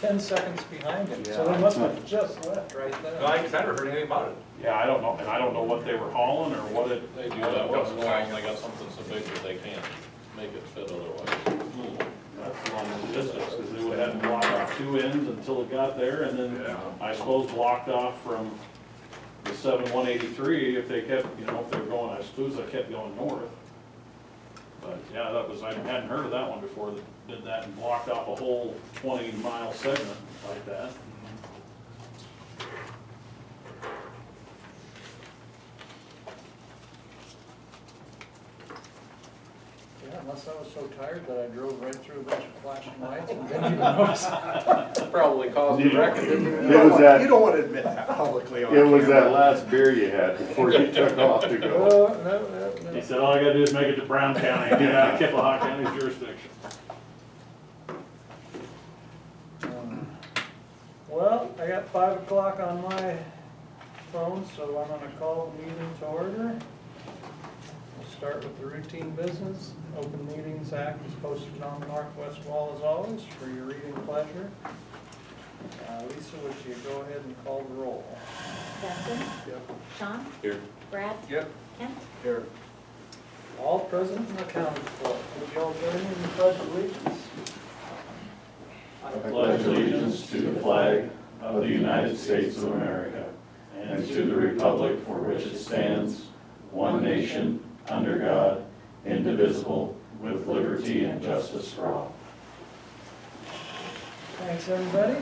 10 seconds behind him, so Yeah. they must have just left right then. No, I never heard anything about it. Yeah, I don't know, and I don't know what they were hauling or what it. They do that once in a while, and they got something so big that they can't make it fit otherwise. That's the long distance, because they would have to block off two ends until it got there, and then Yeah. I suppose blocked off from the 7183 if they kept, you know, if they were going, I suppose they kept going north. But yeah, that was, I hadn't heard of that one before, that did that and blocked off a whole 20-mile segment like that. Yeah, unless I was so tired that I drove right through a bunch of flashing lights and didn't even notice. Probably caused a wreck, didn't it? It was that, You don't want to admit that publicly on it was camera. that last beer you had before you took off to go. No. He said, all I gotta do is make it to Brown County and get out of Kippahaw County's jurisdiction. Well, I got 5 o'clock on my phone, so I'm gonna call the meeting to order. We'll start with the routine business. Open Meetings Act is posted on the northwest wall as always for your reading pleasure. Lisa, would you go ahead and call the roll? Dustin? Yep. Sean? Here. Brad? Yep. Kent? Here. All present and accounted for. Would you all join me in the pledge of allegiance? I pledge allegiance to the flag of the United States of America and to the republic for which it stands, one nation, under God, indivisible, with liberty and justice for all. Thanks, everybody.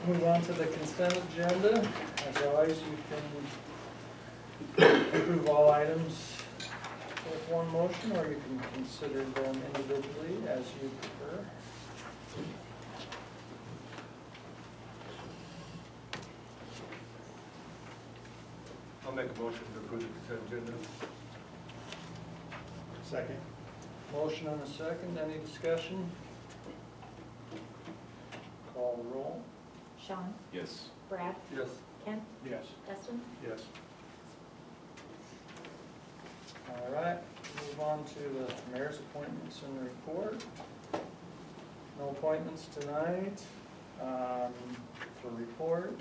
Move on to the consent agenda. As always, you can approve all items with one motion, or you can consider them individually as you prefer. I'll make a motion to approve the consent agenda. Second. Motion and a second. Any discussion? Call the roll. Sean? Yes. Brad? Yes. Kent? Yes. Dustin? Yes. All right, move on to the mayor's appointments and report. No appointments tonight. For report,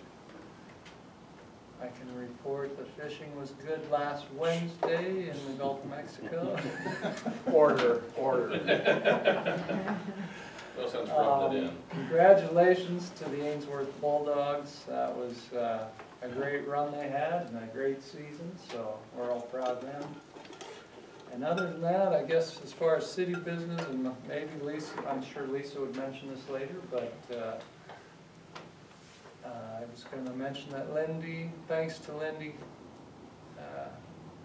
I can report the fishing was good last Wednesday in the Gulf of Mexico. Order. No sense rubbing it in. Congratulations to the Ainsworth Bulldogs. That was a great run they had and a great season, so we're all proud of them. And other than that, I guess as far as city business, and maybe Lisa, I'm sure Lisa would mention this later, but I was going to mention that Lindy, thanks to Lindy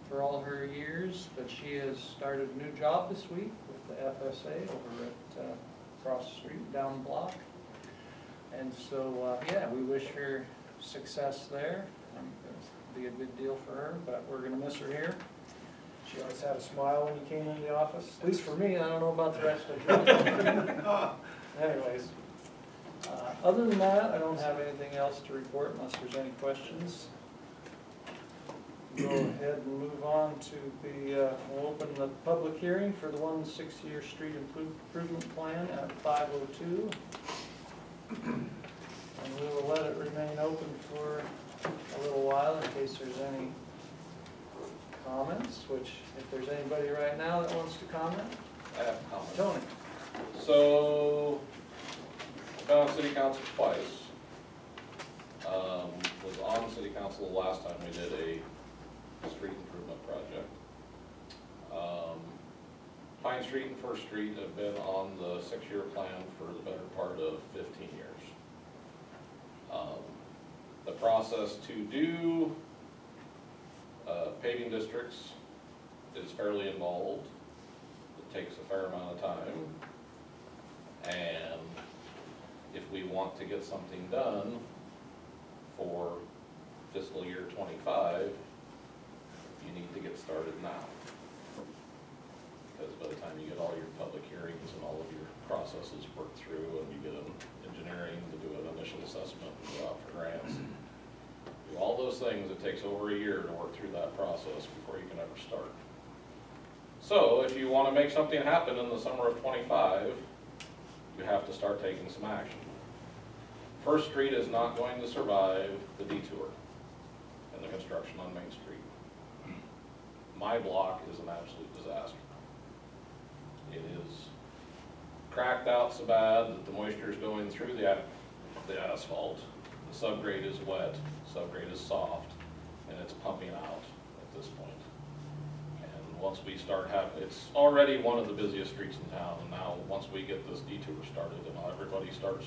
for all her years, but she has started a new job this week with the FSA over at across the street, down the block. And so, yeah, we wish her success there. It'll be a good deal for her, but we're going to miss her here. She always had a smile when you came into the office, at least for me. I don't know about the rest of you. Anyways, other than that, I don't have anything else to report unless there's any questions. Go ahead and move on to the, we'll open the public hearing for the 1 6-year street improvement plan at 5:02. And we will let it remain open for a little while in case there's any comments, which if there's anybody right now that wants to comment, I have a comment. Tony. So, I've been on city council twice. Was on city council the last time we did a street improvement project. Pine Street and First Street have been on the 6-year plan for the better part of 15 years. The process to do paving districts is fairly involved. It takes a fair amount of time. And if we want to get something done for fiscal year 25, you need to get started now. Because by the time you get all your public hearings and all of your processes worked through and you get an engineering to do an initial assessment and go out for grants, do all those things, it takes over a year to work through that process before you can ever start. So if you want to make something happen in the summer of 25, you have to start taking some action. First Street is not going to survive the detour and the construction on Main Street. My block is an absolute disaster. It is cracked out so bad that the moisture is going through the asphalt. The subgrade is wet, subgrade is soft, and it's pumping out at this point. And once we start having, it's already one of the busiest streets in town, and now once we get this detour started and everybody starts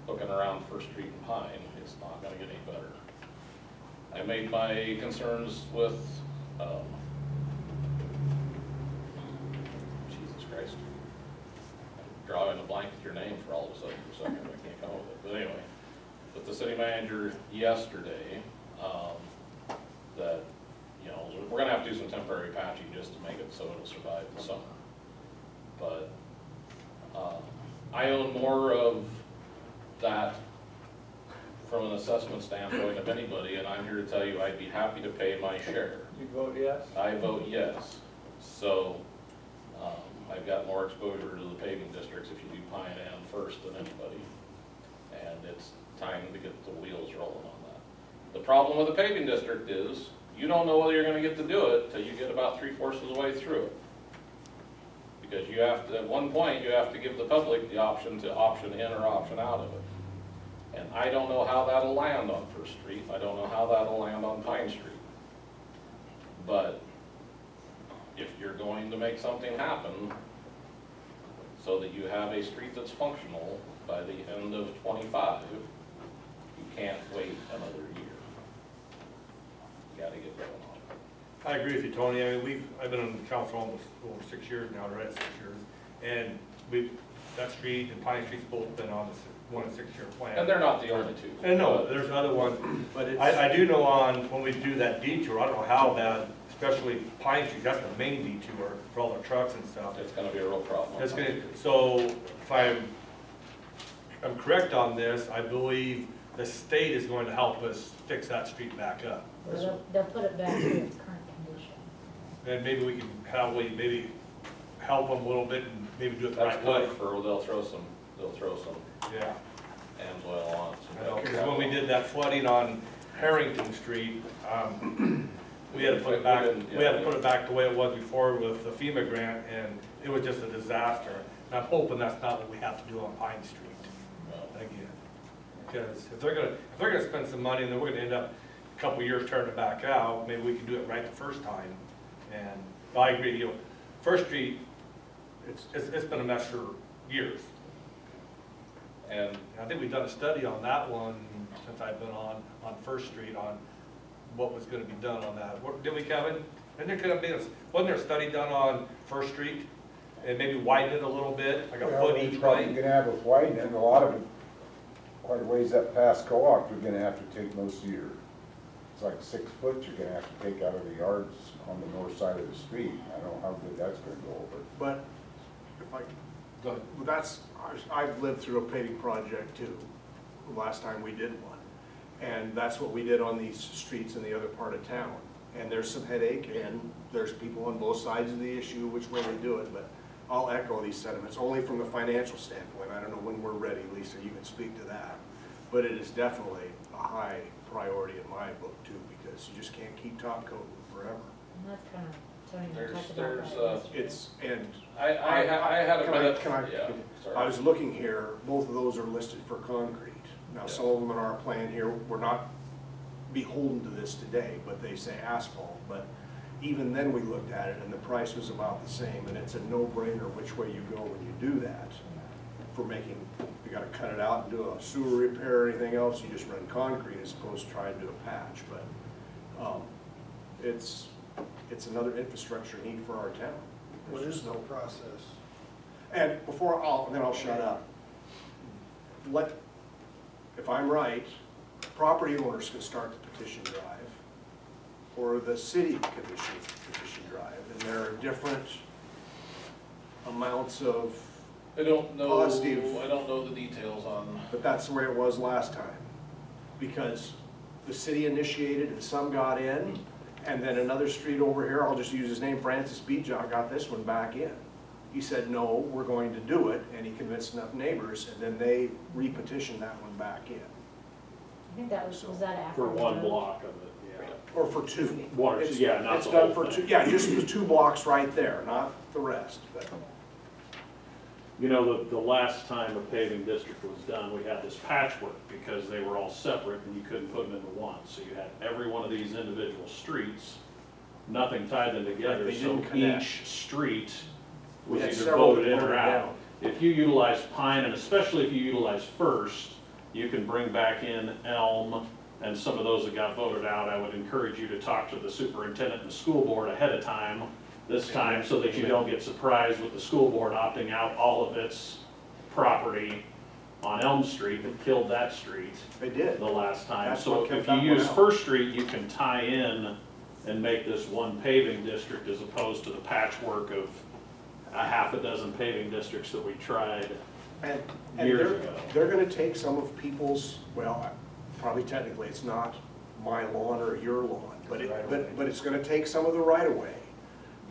looking around First Street and Pine, it's not gonna get any better. I made my concerns with, Jesus Christ. I'm drawing a blank with your name for all of a sudden for a second, I can't come up with it, but anyway. With the city manager yesterday, that, you know, we're gonna have to do some temporary patching just to make it so it'll survive the summer. But, I own more of that from an assessment standpoint of anybody, and I'm here to tell you I'd be happy to pay my share. You vote yes? I vote yes. So, I've got more exposure to the paving districts if you do Pine and First than anybody. And it's time to get the wheels rolling on that. The problem with the paving district is, you don't know whether you're gonna get to do it till you get about 3/4 of the way through it. Because you have to, at one point, you have to give the public the option to option in or option out of it. And I don't know how that'll land on First Street, I don't know how that'll land on Pine Street. But if you're going to make something happen so that you have a street that's functional by the end of 25, you can't wait another year. You gotta get going on it. I agree with you, Tony. I mean, I've been on the council almost over 6 years now, right, 6 years. And that street and Pine Street's both been on the 1 6-year plan. And they're not the only two. And no, there's other ones, But it's. I do know on, when we do that detour, I don't know how bad, especially Pine Street, that's the main detour for all the trucks and stuff. It's gonna be a real problem. It's gonna, so if I'm correct on this, I believe the state is going to help us fix that street back up. They'll put it back to its current condition. And maybe we can, maybe help them a little bit and maybe do it the That's right way. good for, they'll throw some Yeah. Amsoil on it. I know, because when we did that flooding on Harrington Street, we had to put it back, the way it was before with the FEMA grant, and it was just a disaster. And I'm hoping that's not what we have to do on Pine Street again. Because if they're gonna spend some money and then we're gonna end up a couple of years turning it back out, maybe we can do it right the first time. And I agree, you know, First Street, it's been a mess for years. And I think we've done a study on that one since I've been on First Street on what was gonna be done on that. Did we, Kevin? And there could have been, wasn't there a study done on First Street? And maybe widen it a little bit, like a foot each Probably way? gonna have it widened, and a lot of it, quite a ways up past Co-op, you're gonna have to take most of your, it's like 6 foot you're gonna have to take out of the yards on the north side of the street. I don't know how good that's gonna go over. But if I, well, I've lived through a paving project too, the last time we did one. And that's what we did on these streets in the other part of town. And there's some headache, and there's people on both sides of the issue, which way they do it, but I'll echo these sentiments, only from the financial standpoint. I don't know when we're ready, Lisa, you can speak to that. But it is definitely a high priority in my book too, because you just can't keep top coating forever. And that's kind of, Tony, we There's- talked about there's, that yesterday. It's, and I had a Can I- minute, can I- yeah, sorry. I was looking here, both of those are listed for concrete. Now, some of them in our plan here, we're not beholden to this today, but they say asphalt. But even then, we looked at it and the price was about the same, and it's a no-brainer which way you go when you do that. For making, if you gotta cut it out and do a sewer repair or anything else, you just run concrete as opposed to trying to do a patch. But it's another infrastructure need for our town. Well, there's no process. And then I'll shut up. If I'm right, property owners can start the petition drive, or the city can issue the petition drive, and there are different amounts of, I don't know Positive. the details on, but that's the way it was last time. Because the city initiated and some got in, and then another street over here, I'll just use his name, Francis Bejock, got this one back in. he said, no, we're going to do it, and he convinced enough neighbors, and then they re-petitioned that one back in. I think that was that after? For the one vote? block of it, yeah. Or for two. One or It's- two, yeah, not It's the done whole for thing. two, yeah, just the 2 blocks right there, not the rest, but. You know, the last time a paving district was done, we had this patchwork because they were all separate and you couldn't put them into one. So you had every one of these individual streets, nothing tied them together, They so didn't connect. each street We was had either several voted in voted or out. down. If you utilize pine, and especially if you utilize First, you can bring back in elm and some of those that got voted out. I would encourage you to talk to the superintendent and the school board ahead of time, this time, so that you don't get surprised with the school board opting out all of its property on Elm Street that killed that street They did. the last time. That's So what kept if you that one use out. First Street, you can tie in and make this one paving district as opposed to the patchwork of a half a dozen paving districts that we tried. And Years they're, ago. they're gonna take some of people's, well, probably technically, it's not my lawn or your lawn, but but it's gonna take some of the right of way.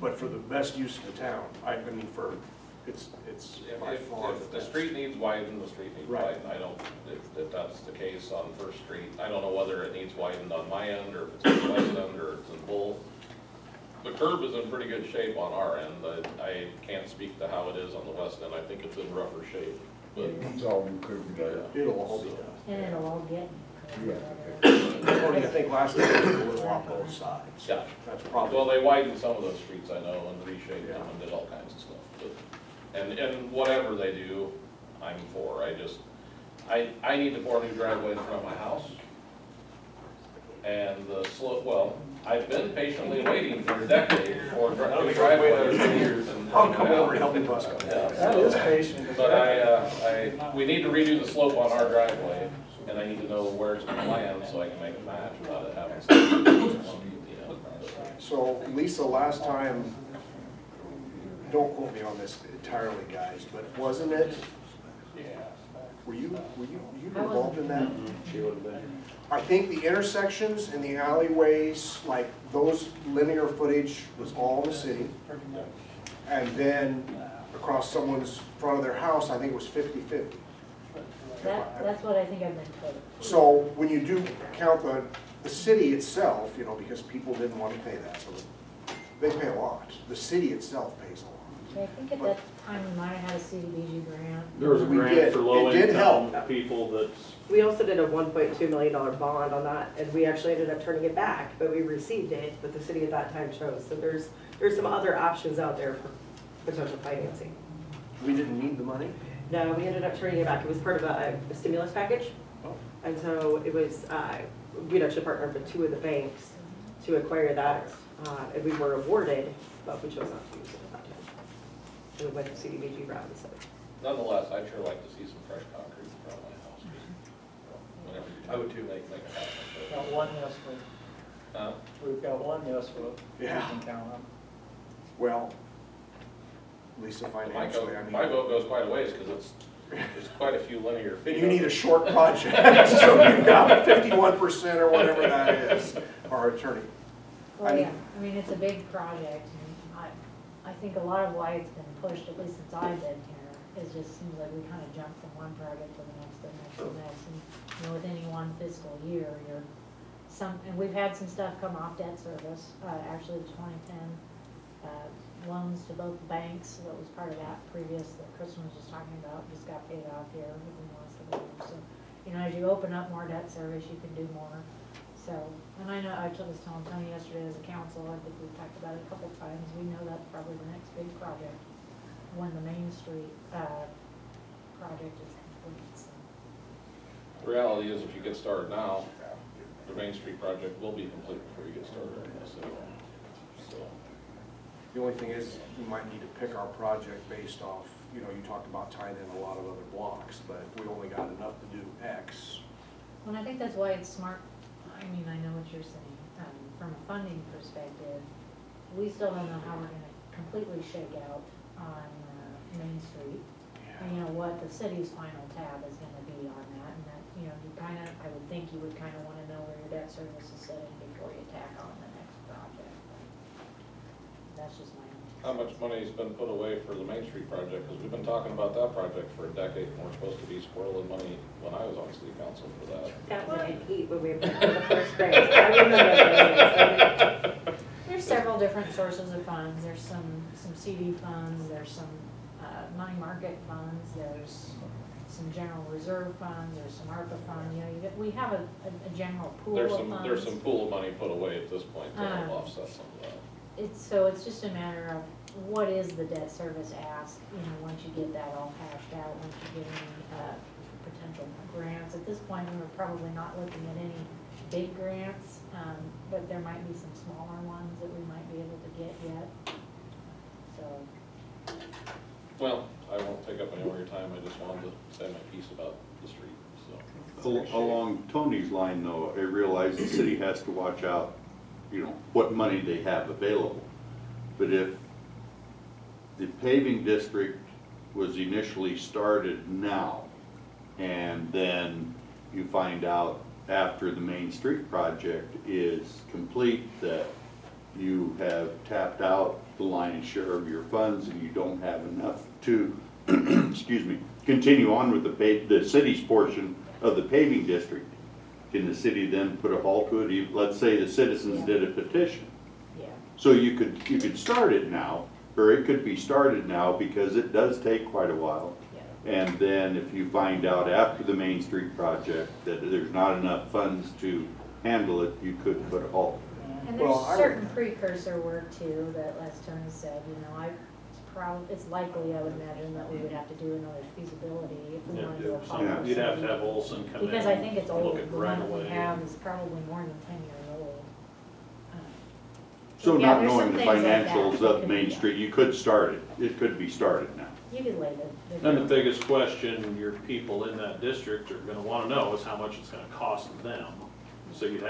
But for the best use of the town, I mean, it's by far If the best. street needs widened, the street needs Right. widened. I don't, if that's the case on First Street, I don't know whether it needs widened on my end, or if it's on the west end, or it's in both. The curb is in pretty good shape on our end. I can't speak to how it is on the west end. I think it's in rougher shape, but, It's all new curb there. It'll all be done. And it'll all get. Or do you think last time it was a little on both sides? yeah. That's Well, probably, they widened some of those streets, I know, and reshaped them and did all kinds of stuff. And whatever they do, I'm for. I need to pour a new driveway in front of my house. And the slope, well, I've been patiently waiting for a decade for a new driveway. I'll come over and help you bust it. That is patient. But we need to redo the slope on our driveway, and I need to know where it's gonna land so I can make a match without it having some. So Lisa, last time, don't quote me on this entirely, guys, but wasn't it, were you involved in that? She would have been. I think the intersections and the alleyways, like those linear footage was all in the city. And then across someone's front of their house, I think it was 50-50. That's what I think I've been told. So when you do count the city itself, you know, because people didn't want to pay that, so they pay a lot. The city itself pays a lot. I think at that time we might have had a CDBG grant. There was a We grant did. for It low did income help. people that's, We also did a $1.2 million bond on that, and we actually ended up turning it back, but we received it, but the city at that time chose. So there's some other options out there for potential financing. We didn't need the money? No, we ended up turning it back. It was part of a stimulus package. Oh. And so it was, we'd actually partnered with 2 of the banks to acquire that, and we were awarded, but we chose not to use it at that time. And we went to CDBG route instead. Nonetheless, I'd sure like to see some fresh concrete in front of my house. Whenever you do, I would too. Make it happen. Got one yes vote. Huh? We've got one yes vote. Yeah. We can count on. Well, Lisa, financially, I mean. My vote goes quite a ways, because there's quite a few linear feet. And you need a short project, so you've got 51% or whatever that is, our attorney. I Well, mean- yeah, I mean, it's a big project, and I think a lot of why it's been pushed, at least since I've been here, is just seems like we kind of jump from one project to the next, to the next, to the next, and, you know, with any one fiscal year, and we've had some stuff come off debt service, actually the 2010, loans to both banks, that was part of that previous, that Kristen was just talking about, just got paid off here within the last couple of years, so, you know, as you open up more debt service, you can do more. So, and I know, I was telling Tony yesterday as a council, I think we've talked about it a couple of times, we know that's probably the next big project when the Main Street, project is complete, so. The reality is, if you get started now, the Main Street project will be complete before you get started on this anyway. So, The only thing is, we might need to pick our project based off, you know, you talked about tying in a lot of other blocks, but if we only got enough to do X. And I think that's why it's smart, I mean, I know what you're saying, from a funding perspective, we still don't know how we're gonna completely shake out on, Main Street. And you know, what the city's final tab is gonna be on that, and that, you know, you kinda, I would think you would kinda wanna know where your debt service is sitting before you tack on the next project. That's just my own how much money's been put away for the Main Street project? Because we've been talking about that project for a decade, and we're supposed to be squirreling money when I was on city council for that. That was in heat when we applied for the first grant. I remember that. There's several different sources of funds. There's some CD funds, there's some money market funds, there's some general reserve funds, there's some ARPA fund, you know, we have a general pool of funds. There's some pool of money put away at this point to help offset some of that. It's just a matter of what is the debt service ask, you know, once you get that all hashed out, once you get any potential grants. At this point, we're probably not looking at any big grants, but there might be some smaller ones that we might be able to get yet, so. Well, I won't take up any more of your time, I just wanted to say my piece about the street, so. Along Tony's line though, I realize the city has to watch out, you know, what money they have available. But if the paving district was initially started now, and then you find out after the Main Street project is complete that you have tapped out the lion's share of your funds and you don't have enough to, excuse me, continue on with the city's portion of the paving district, can the city then put a halt to it? Let's say the citizens did a petition. Yeah. So you could start it now, or it could be started now because it does take quite a while. And then if you find out after the Main Street project that there's not enough funds to handle it, you could put a halt. And Well, there's certain precursor work too, that as Tony said, you know, it's likely, I would imagine, that we would have to do another feasibility if we wanted to go forward. You'd have to have Olson come in. Because I think it's and look old, at the right one that we away. have is probably more than 10 years old. So Yeah, not there's knowing some the things like that financials that of could Main be- Street, you could start it. It could be started now. You could lay the. And the biggest question your people in that district are gonna wanna know is how much it's gonna cost them. So you'd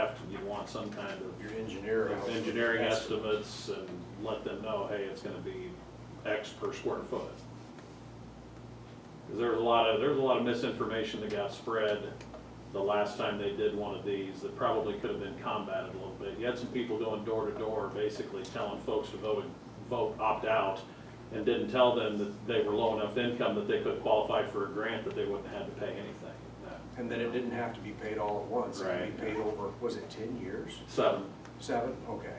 want some kind of Your engineer. engineering estimates and let them know, hey, it's gonna be X per square foot. Cause there's a lot of misinformation that got spread the last time they did one of these that probably could have been combated a little bit. You had some people going door to door, basically telling folks to vote opt out, and didn't tell them that they were low enough income that they could qualify for a grant, that they wouldn't have to pay anything. And then it didn't have to be paid all at once. It Right. could be paid over, was it 10 years? 7. 7? Okay.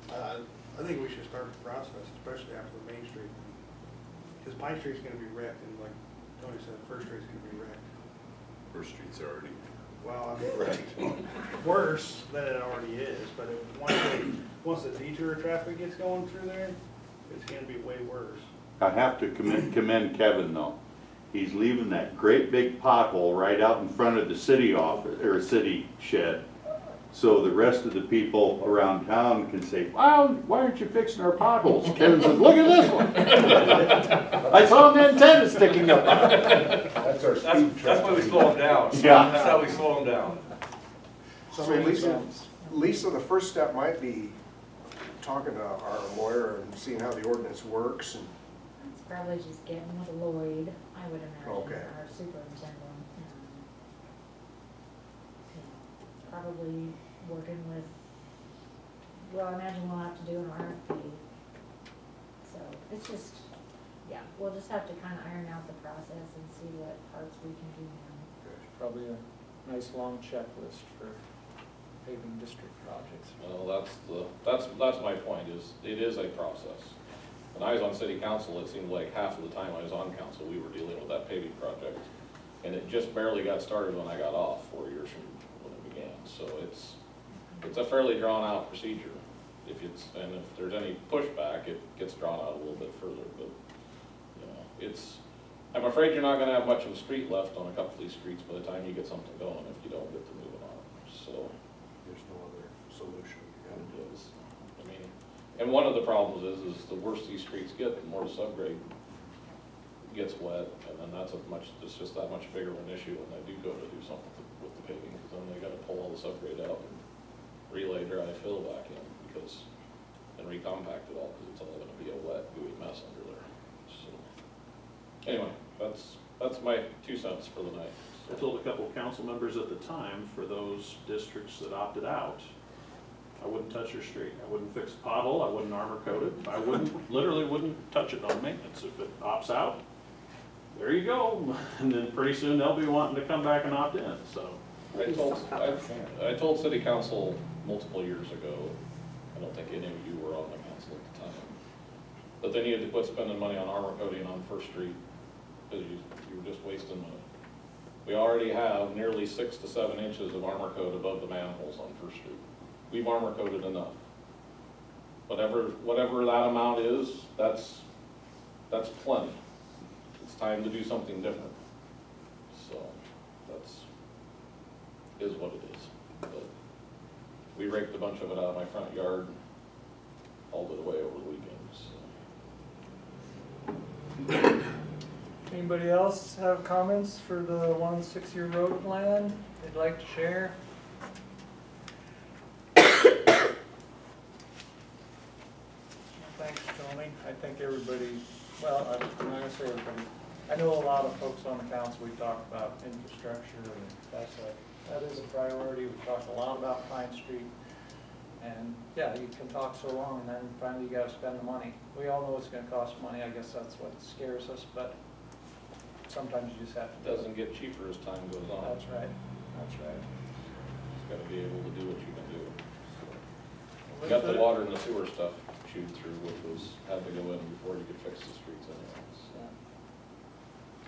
I think we should start the process, especially after the Main Street. Because Pine Street's gonna be wrecked, and like Tony said, First Street's gonna be wrecked. First Street's already. Well, I mean, worse than it already is, but once the detour traffic gets going through there, it's gonna be way worse. I have to commend Kevin though. He's leaving that great big pothole right out in front of the city office, or city shed. So the rest of the people around town can say, wow, why aren't you fixing our potholes? Kevin says, look at this one. I saw an antenna sticking up. That's our speed trap. That's why we slow them down. Yeah. That's how we slow them down. So Lisa, the first step might be talking to our lawyer and seeing how the ordinance works. And It's probably just getting with Lloyd, I would imagine, Okay. our superintendent. Probably working with, well, I imagine we'll have to do an RFP. So it's just, yeah, we'll just have to kind of iron out the process and see what parts we can do now. Probably a nice long checklist for paving district projects. Well, that's my point, is it is a process. When I was on city council, it seemed like half of the time I was on council, we were dealing with that paving project. And it just barely got started when I got off 4 years from when it began. So it's a fairly drawn out procedure. If there's any pushback, it gets drawn out a little bit further, but, you know, I'm afraid you're not gonna have much of a street left on a couple of these streets by the time you get something going, if you don't get to moving on, so. there's no other solution. It is. I mean, and one of the problems is the worse these streets get, the more the subgrade gets wet, and then it's just that much bigger of an issue when they do go to do something with the paving, because then they gotta pull all the subgrade out and relay dry fill back in, and recompact it all, because it's all gonna be a wet, gooey mess under there, so. Anyway, that's my 2 cents for the night. I told a couple of council members at the time, for those districts that opted out, I wouldn't touch your street. I wouldn't fix a pothole, I wouldn't armor coat it. I wouldn't, literally wouldn't touch it on maintenance. If it opts out, there you go. And then pretty soon they'll be wanting to come back and opt in, so. I told city council multiple years ago, I don't think any of you were on the council at the time, that they needed to quit spending money on armor coating on First Street, because you were just wasting money. We already have nearly 6 to 7 inches of armor coat above the manholes on First Street. We've armor coated enough. Whatever that amount is, that's plenty. It's time to do something different. So, is what it is. But we raked a bunch of it out of my front yard, hauled it away over the weekend, so. Anybody else have comments for the 6-year road plan they'd like to share? Thanks, Tony. I think everybody, well, I'm not gonna say everybody, I know a lot of folks on the council, we talk about infrastructure, and that is a priority. We talk a lot about Pine Street. And yeah, you can talk so long and then finally you gotta spend the money. We all know it's gonna cost money. I guess that's what scares us, but sometimes you just have to. It doesn't get cheaper as time goes on. That's right, that's right. Just gotta be able to do what you can do. We got the water and the sewer stuff chewed through, which had to go in before you could fix the streets anyways.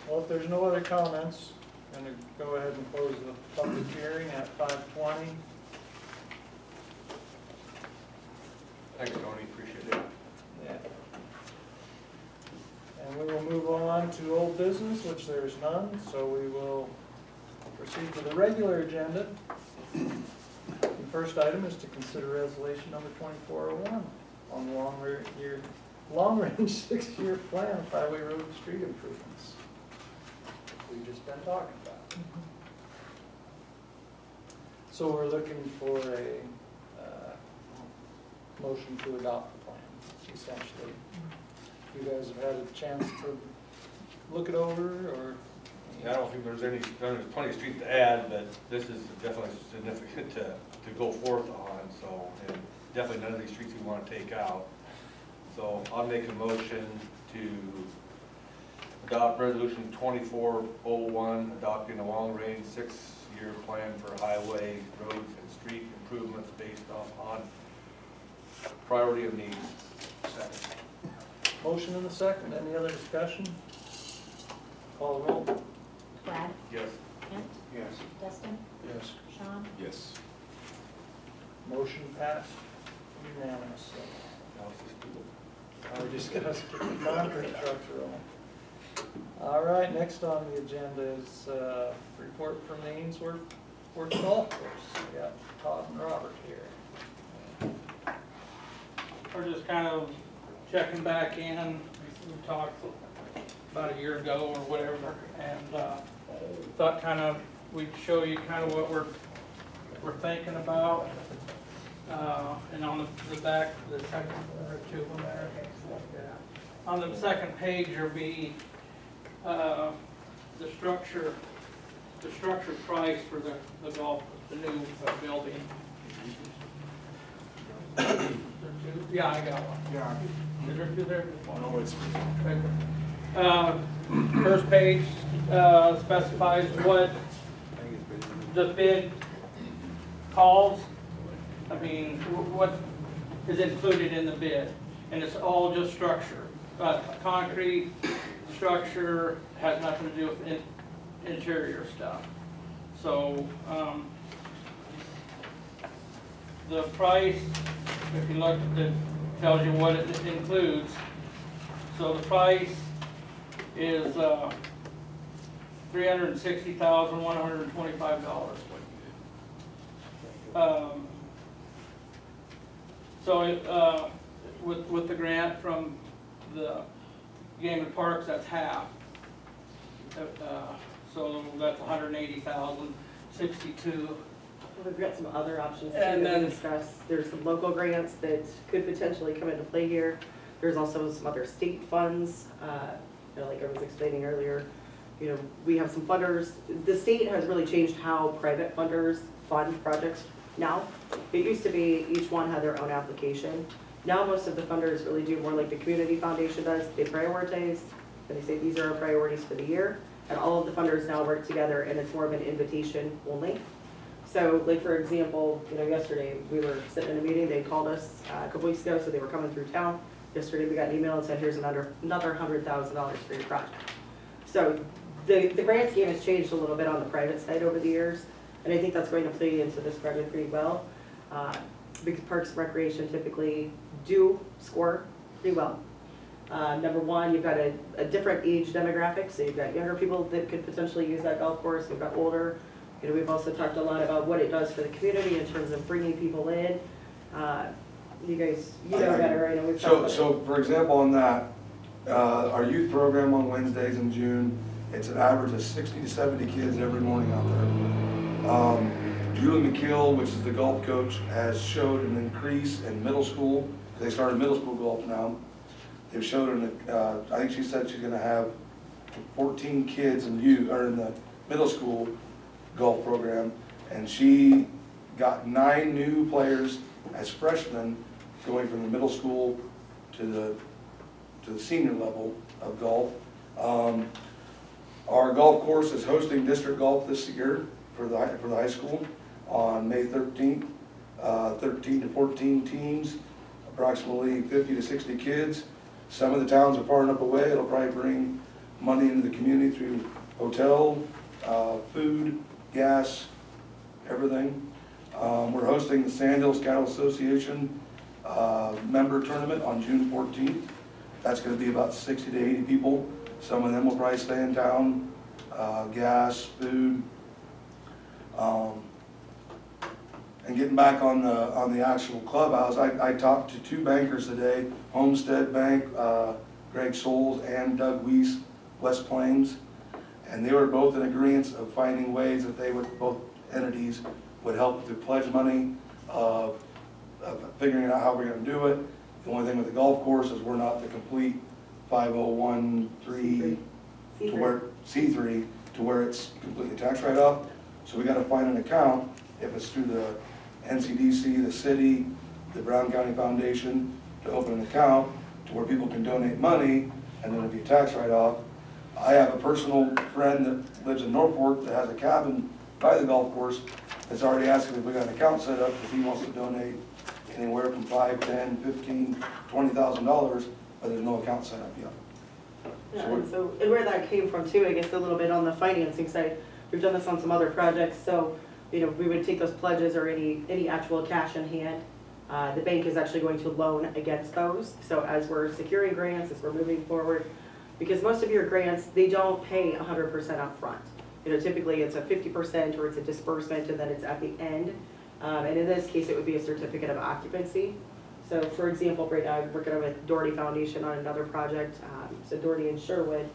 Well, if there's no other comments, I'm gonna go ahead and close the public hearing at 5:20. Thanks, Tony, appreciate it. Yeah. And we will move on to old business, which there is none, so we will proceed to the regular agenda. The first item is to consider resolution number 2401 on the long-range 6-year plan of highway, road, and street improvements. We've just been talking about. So we're looking for a motion to adopt the plan, essentially. You guys have had a chance to look it over, or? I don't think there's plenty of streets to add, but this is definitely significant to go forth on, so, and definitely none of these streets we want to take out. So I'll make a motion to adopt resolution 2401, adopting a long-range 6-year plan for highway, roads, and street improvements based on priority of needs. Second. Motion and a second. Any other discussion? Call the roll. Brad? Yes. Kent? Yes. Dustin? Yes. Sean? Yes. Motion passed unanimously. Now let's just do it. Now we're just gonna skip the concrete trucks rolling. All right, next on the agenda is report from the Ainsworth Golf Course. We got Todd and Robert here. We're just kind of checking back in. We talked about a year ago or whatever, and thought kind of we'd show you kind of what we're thinking about. And on the back, the second or two of them there. On the second page, there'll be the structure price for the golf, the new building. Yeah, I got one. Yeah. Is there two there? No, it's. First page specifies what the bid calls. I mean, what is included in the bid, and it's all just structure. Concrete structure has nothing to do with interior stuff. So the price, if you look, it tells you what it includes. So the price is $360,125. So with the grant from the Game and Parks, that's half. So that's $180,062. We've got some other options too And that we then- discussed. There's some local grants that could potentially come into play here. There's also some other state funds, like I was explaining earlier. You know, we have some funders. The state has really changed how private funders fund projects now. It used to be each one had their own application. Now most of the funders really do more like the Community Foundation does. They prioritize, and they say these are our priorities for the year. And all of the funders now work together, and it's more of an invitation only. So like for example, yesterday we were sitting in a meeting, they called us a couple weeks ago, so they were coming through town. Yesterday we got an email and said, here's another $100,000 for your project. So the grant scheme has changed a little bit on the private side over the years, and I think that's going to play into this project pretty well. Because Parks and Recreation typically do score pretty well. Number one, you've got a different age demographic, so you've got younger people that could potentially use that golf course, you've got older. We've also talked a lot about what it does for the community in terms of bringing people in. You guys, you know better, I know we've talked about it. So for example on that, our youth program on Wednesdays in June, it's an average of 60 to 70 kids every morning out there. Julie McKeel, which is the golf coach, has showed an increase in middle school. They started middle school golf now. They've showed I think she said she's gonna have 14 kids in the middle school golf program, and she got 9 new players as freshmen going from the middle school to the senior level of golf. Our golf course is hosting district golf this year for the high school on May 13th. 13 to 14 teams, approximately 50 to 60 kids. Some of the towns are far enough away, it'll probably bring money into the community through hotel, food, gas, everything. We're hosting the Sand Hills Cattle Association member tournament on June 14th. That's going to be about 60 to 80 people. Some of them will probably stay in town, gas, food. And getting back on the actual clubhouse, I talked to 2 bankers today, Homestead Bank, Greg Souls and Doug Weiss, West Plains. And they were both in agreement of finding ways that both entities would help with the pledge money, of figuring out how we're going to do it. The only thing with the golf course is we're not the complete 501(c)(3) to where C3 to where it's completely tax write-off. So we got to find an account, if it's through the NCDC, the city, the Brown County Foundation, to open an account to where people can donate money and then it'll be a tax write-off. I have a personal friend that lives in Norfolk that has a cabin by the golf course that's already asking if we got an account set up because he wants to donate anywhere from $5, $10, $15, $20,000, but there's no account set up yet. Yeah, and where that came from too, I guess a little bit on the financing side, we've done this on some other projects, so we would take those pledges or any actual cash in hand. The bank is actually going to loan against those, so as we're securing grants, as we're moving forward, because most of your grants, they don't pay 100% up front. Typically it's a 50% or it's a disbursement and then it's at the end. And in this case, it would be a certificate of occupancy. So for example, right now I'm working with Doherty Foundation on another project, so Doherty and Sherwood.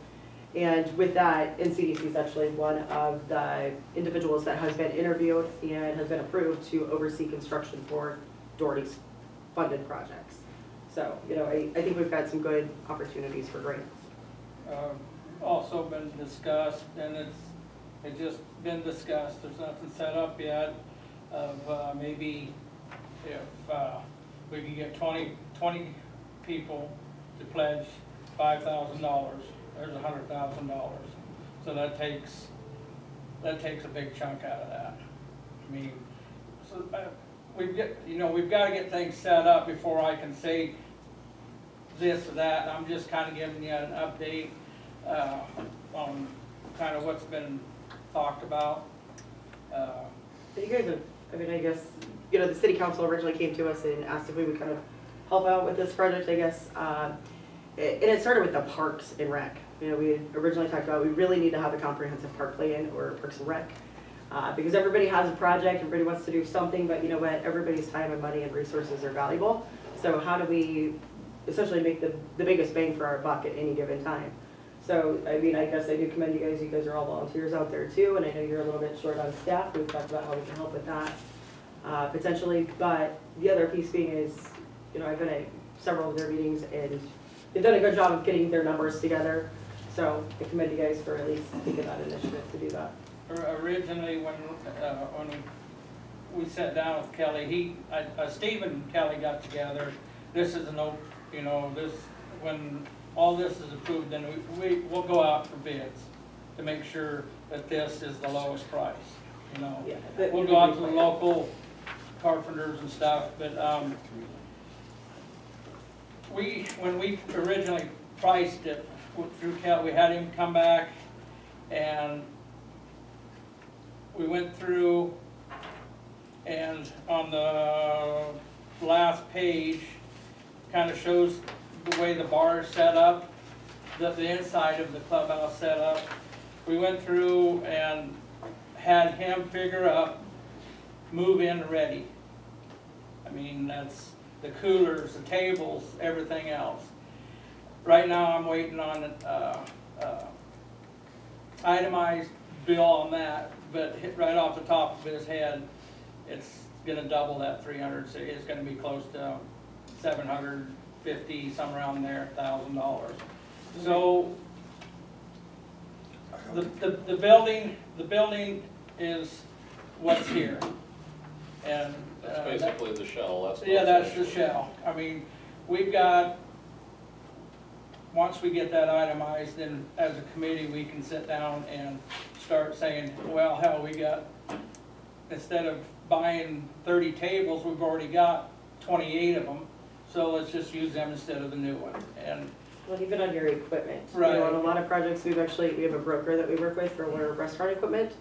And with that, NCDC is actually one of the individuals that has been interviewed and has been approved to oversee construction for Doherty's funded projects. So, I think we've got some good opportunities for grants. Also been discussed, and it's just been discussed, there's nothing set up yet, of maybe if we can get 20 people to pledge $5,000, there's $100,000. So that takes a big chunk out of that. I mean, so we've got to get things set up before I can say this or that. I'm just kind of giving you an update on kind of what's been talked about. You guys have, I guess, the city council originally came to us and asked if we would kind of help out with this project, I guess. And it started with the Parks and Rec. We had originally talked about we really need to have a comprehensive park plan or Parks and Rec. Because everybody has a project, everybody wants to do something, but you know what, everybody's time and money and resources are valuable. So how do we essentially make the biggest bang for our buck at any given time? So, I guess I do commend you guys are all volunteers out there too, and I know you're a little bit short on staff. We've talked about how we can help with that potentially, but the other piece being is, I've been at several of their meetings and they've done a good job of getting their numbers together. So I commend you guys for at least taking that initiative to do that. Originally, when we sat down with Kelly, Steve and Kelly got together. This is you know, when all this is approved, then we'll go out for bids to make sure that this is the lowest price, you know. Yeah, We'll go out to the local carpenters and stuff, but, when we originally priced it through Kelly, we had him come back and we went through, and on the last page, kind of shows the way the bar is set up, the inside of the clubhouse set up. We went through and had him figure out move-in ready. I mean, that's the coolers, the tables, everything else. Right now, I'm waiting on an itemized bill on that, but right off the top of his head, it's gonna double that 300, so it's gonna be close to 750, somewhere around there, $1,000. So the building is what's here, and That's basically the shell, that's. yeah, that's the shell. I mean, we've got, once we get that itemized, then as a committee, we can sit down and start saying, well, hell, we got, instead of buying 30 tables, we've already got 28 of them, so let's just use them instead of the new one. And Well, even on your equipment. Right. You know, on a lot of projects, we have a broker that we work with for our restaurant equipment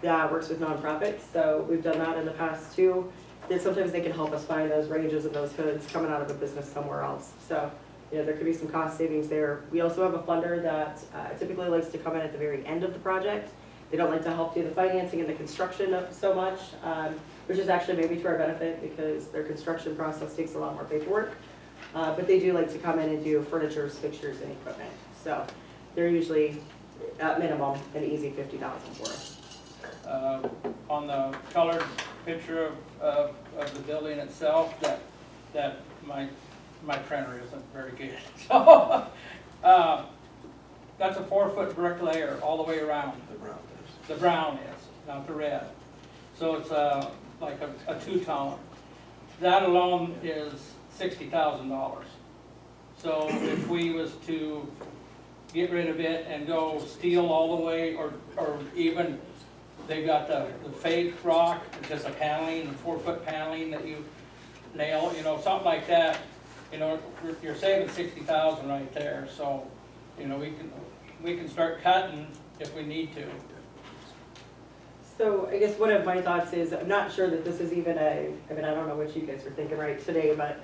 that works with nonprofits, so we've done that in the past too. That sometimes they can help us find those ranges and those hoods coming out of a business somewhere else. So, you know, there could be some cost savings there. We also have a funder that typically likes to come in at the very end of the project. They don't like to help do the financing and the construction so much, which is actually maybe to our benefit because their construction process takes a lot more paperwork. But they do like to come in and do furniture, fixtures, and equipment. So they're usually, at minimum, an easy $50,000 for us. On the colored picture of the building itself, that my printer isn't very good. So that's a 4-foot brick layer all the way around. The brown is. The brown is, not the red. So it's like a two-tone. That alone is $60,000. So if we was to get rid of it and go steel all the way, or even they've got the fake rock, just a paneling, 4-foot paneling that you nail, you know, something like that. You know, you're saving $60,000 right there. So, you know, we can start cutting if we need to. So I guess one of my thoughts is, I'm not sure that this is even I mean, I don't know what you guys are thinking right today, but,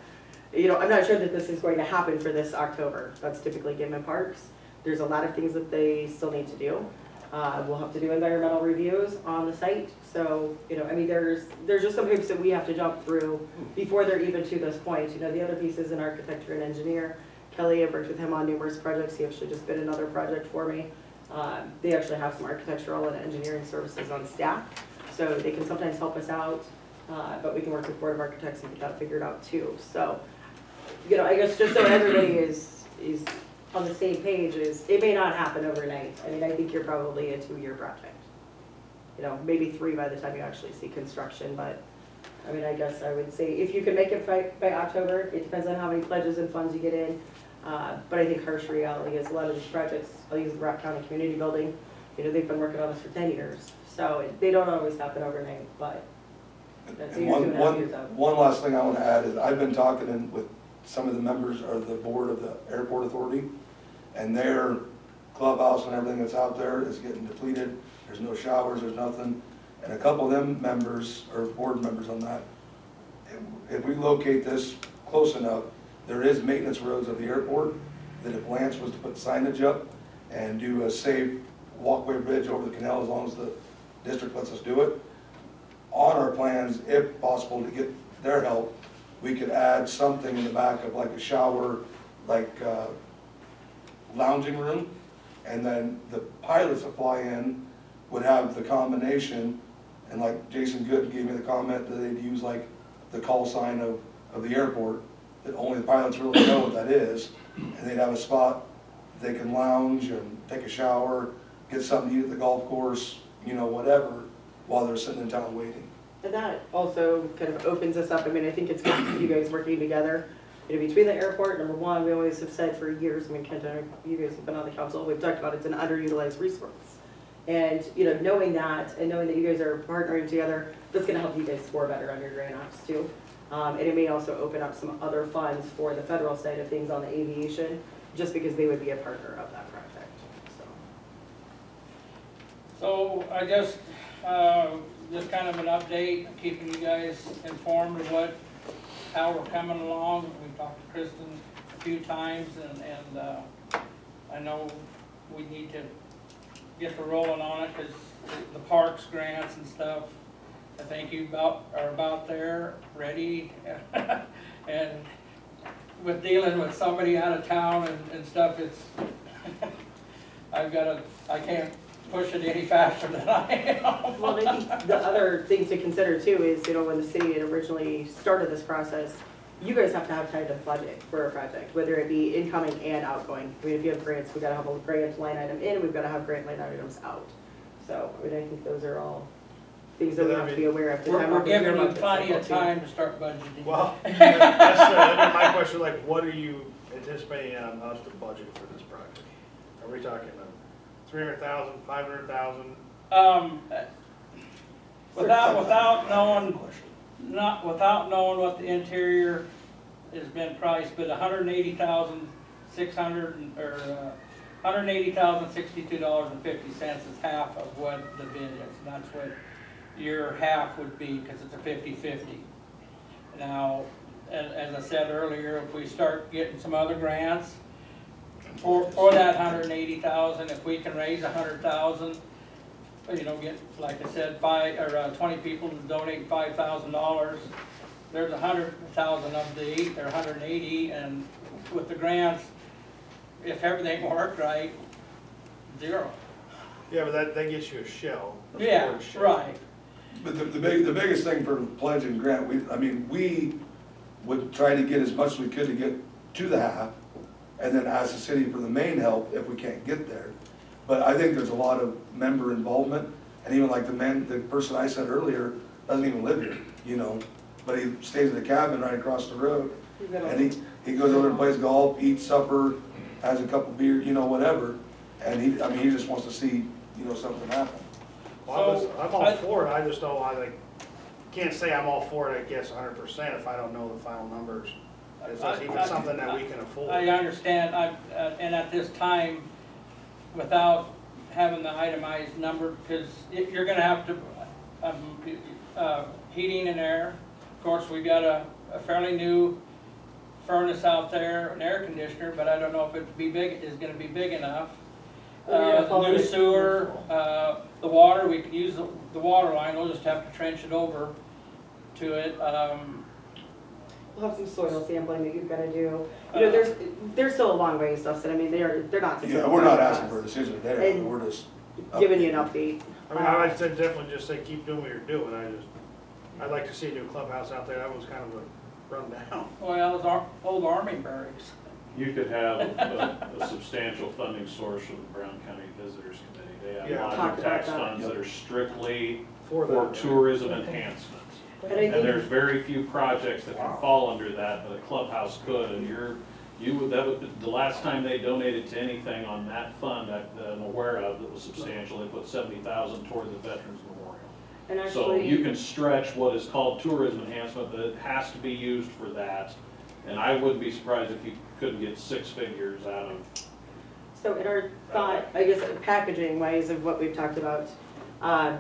you know, I'm not sure that this is going to happen for this October. That's typically Gittman Parks. There's a lot of things that they still need to do. We'll have to do environmental reviews on the site. So, you know, I mean, there's just some hoops that we have to jump through before they're even to this point. You know, the other piece is an architecture and engineer. Kelly, I've worked with him on numerous projects. He actually just did another project for me. They actually have some architectural and engineering services on staff, so they can sometimes help us out, but we can work with Board of Architects and get that figured out too. So, you know, I guess just so everybody is on the same page, it may not happen overnight. I mean, I think you're probably a 2-year project. You know, maybe 3 by the time you actually see construction, but I mean, I guess I would say if you can make it by October, it depends on how many pledges and funds you get in. But I think harsh reality is a lot of these projects, I'll use the Rock County Community Building, you know, they've been working on this for 10 years. So they don't always happen overnight, but that's And 2.5 years out. one last thing I want to add is I've been talking with some of the members of the board of the airport authority, and their clubhouse and everything that's out there is getting depleted. There's no showers, there's nothing. And a couple of them members, or board members on that, if we locate this close enough, there is maintenance roads of the airport that if Lance was to put signage up and do a safe walkway bridge over the canal, as long as the district lets us do it, on our plans, if possible, to get their help, we could add something in the back of like a shower, like lounging room, and then the pilots that fly in would have the combination, and like Jason Good gave me the comment that they'd use like the call sign of the airport, that only the pilots really know what that is, and they'd have a spot they can lounge and take a shower, get something to eat at the golf course, you know, whatever, while they're sitting in town waiting. And that also kind of opens us up. I mean, I think it's good to see you guys working together. You know, between the airport, number one, we always have said for years, I mean, Kent, you guys have been on the council, we've talked about it's an underutilized resource. And, you know, knowing that and knowing that you guys are partnering together, that's gonna help you guys score better on your grant apps too. And it may also open up some other funds for the federal side of things on the aviation, just because they would be a partner of that project, so. So I guess, just kind of an update, keeping you guys informed of how we're coming along. We've talked to Kristen a few times, and I know we need to get the rolling on it, because the parks grants and stuff, I think you are about there, ready. And with dealing with somebody out of town and stuff, it's, I can't push it any faster than I am. Well, I think the other thing to consider too is, you know, when the city had originally started this process, you guys have to have time to budget for a project, whether it be incoming and outgoing. I mean, if you have grants, we've got to have a grant line item in, we've got to have grant line items out. So, I mean, I think those are all things that we have to be aware of. We're giving you plenty of time to start budgeting. Well, that's my question, like, what are you anticipating on us to budget for this project? Are we talking 300,000, 500,000? Without knowing what the interior has been priced, but $180,600 or $180,062.50 is half of what the bid is. And that's what your half would be, because it's a 50-50. Now, as I said earlier, if we start getting some other grants for that $180,000, if we can raise $100,000, you know, get, like I said, 20 people to donate $5,000. There's 100,000 of the 180, and with the grants, if everything worked right, 0. Yeah, but that gets you a shell. Yeah, right. But the biggest thing for pledge and grant, we would try to get as much as we could to get to the half, and then ask the city for the main help if we can't get there. But I think there's a lot of member involvement, and even like the person I said earlier doesn't even live here, you know, but he stays in the cabin right across the road, and he goes over and plays golf, eats supper, has a couple beers, you know, whatever, and he just wants to see, you know, something happen. Well, I'm all for it, I just don't, can't say I'm all for it, I guess 100% if I don't know the final numbers. If it's even something that we can afford. I understand, and at this time, without having the itemized number, because you're gonna have to, heating and air. Of course, we've got a fairly new furnace out there, an air conditioner, but I don't know if is gonna be big enough. New sewer, the water, we can use the water line, we'll just have to trench it over to it. We'll have some soil sampling that you've got to do. You know, there's still a long ways, Dustin. I mean, they're not. Yeah, we're not asking for a decision today, we're just giving you an update. I mean, I'd say definitely just say keep doing what you're doing. I'd like to see a new clubhouse out there. That was kind of a rundown. Well, it's our old army barracks. You could have a substantial funding source from the Brown County Visitors Committee. They have Yeah. lodging tax funds that are strictly For for that. tourism enhancements. And I And think, there's very few projects that can fall under that, but a clubhouse could, and the last time they donated to anything on that fund that I'm aware of that was substantial, they put $70,000 toward the Veterans Memorial. and So you actually, can stretch what is called tourism enhancement, but it has to be used for that. And I wouldn't be surprised if you couldn't get 6 figures out of. so in our thought, I guess, packaging wise of what we've talked about,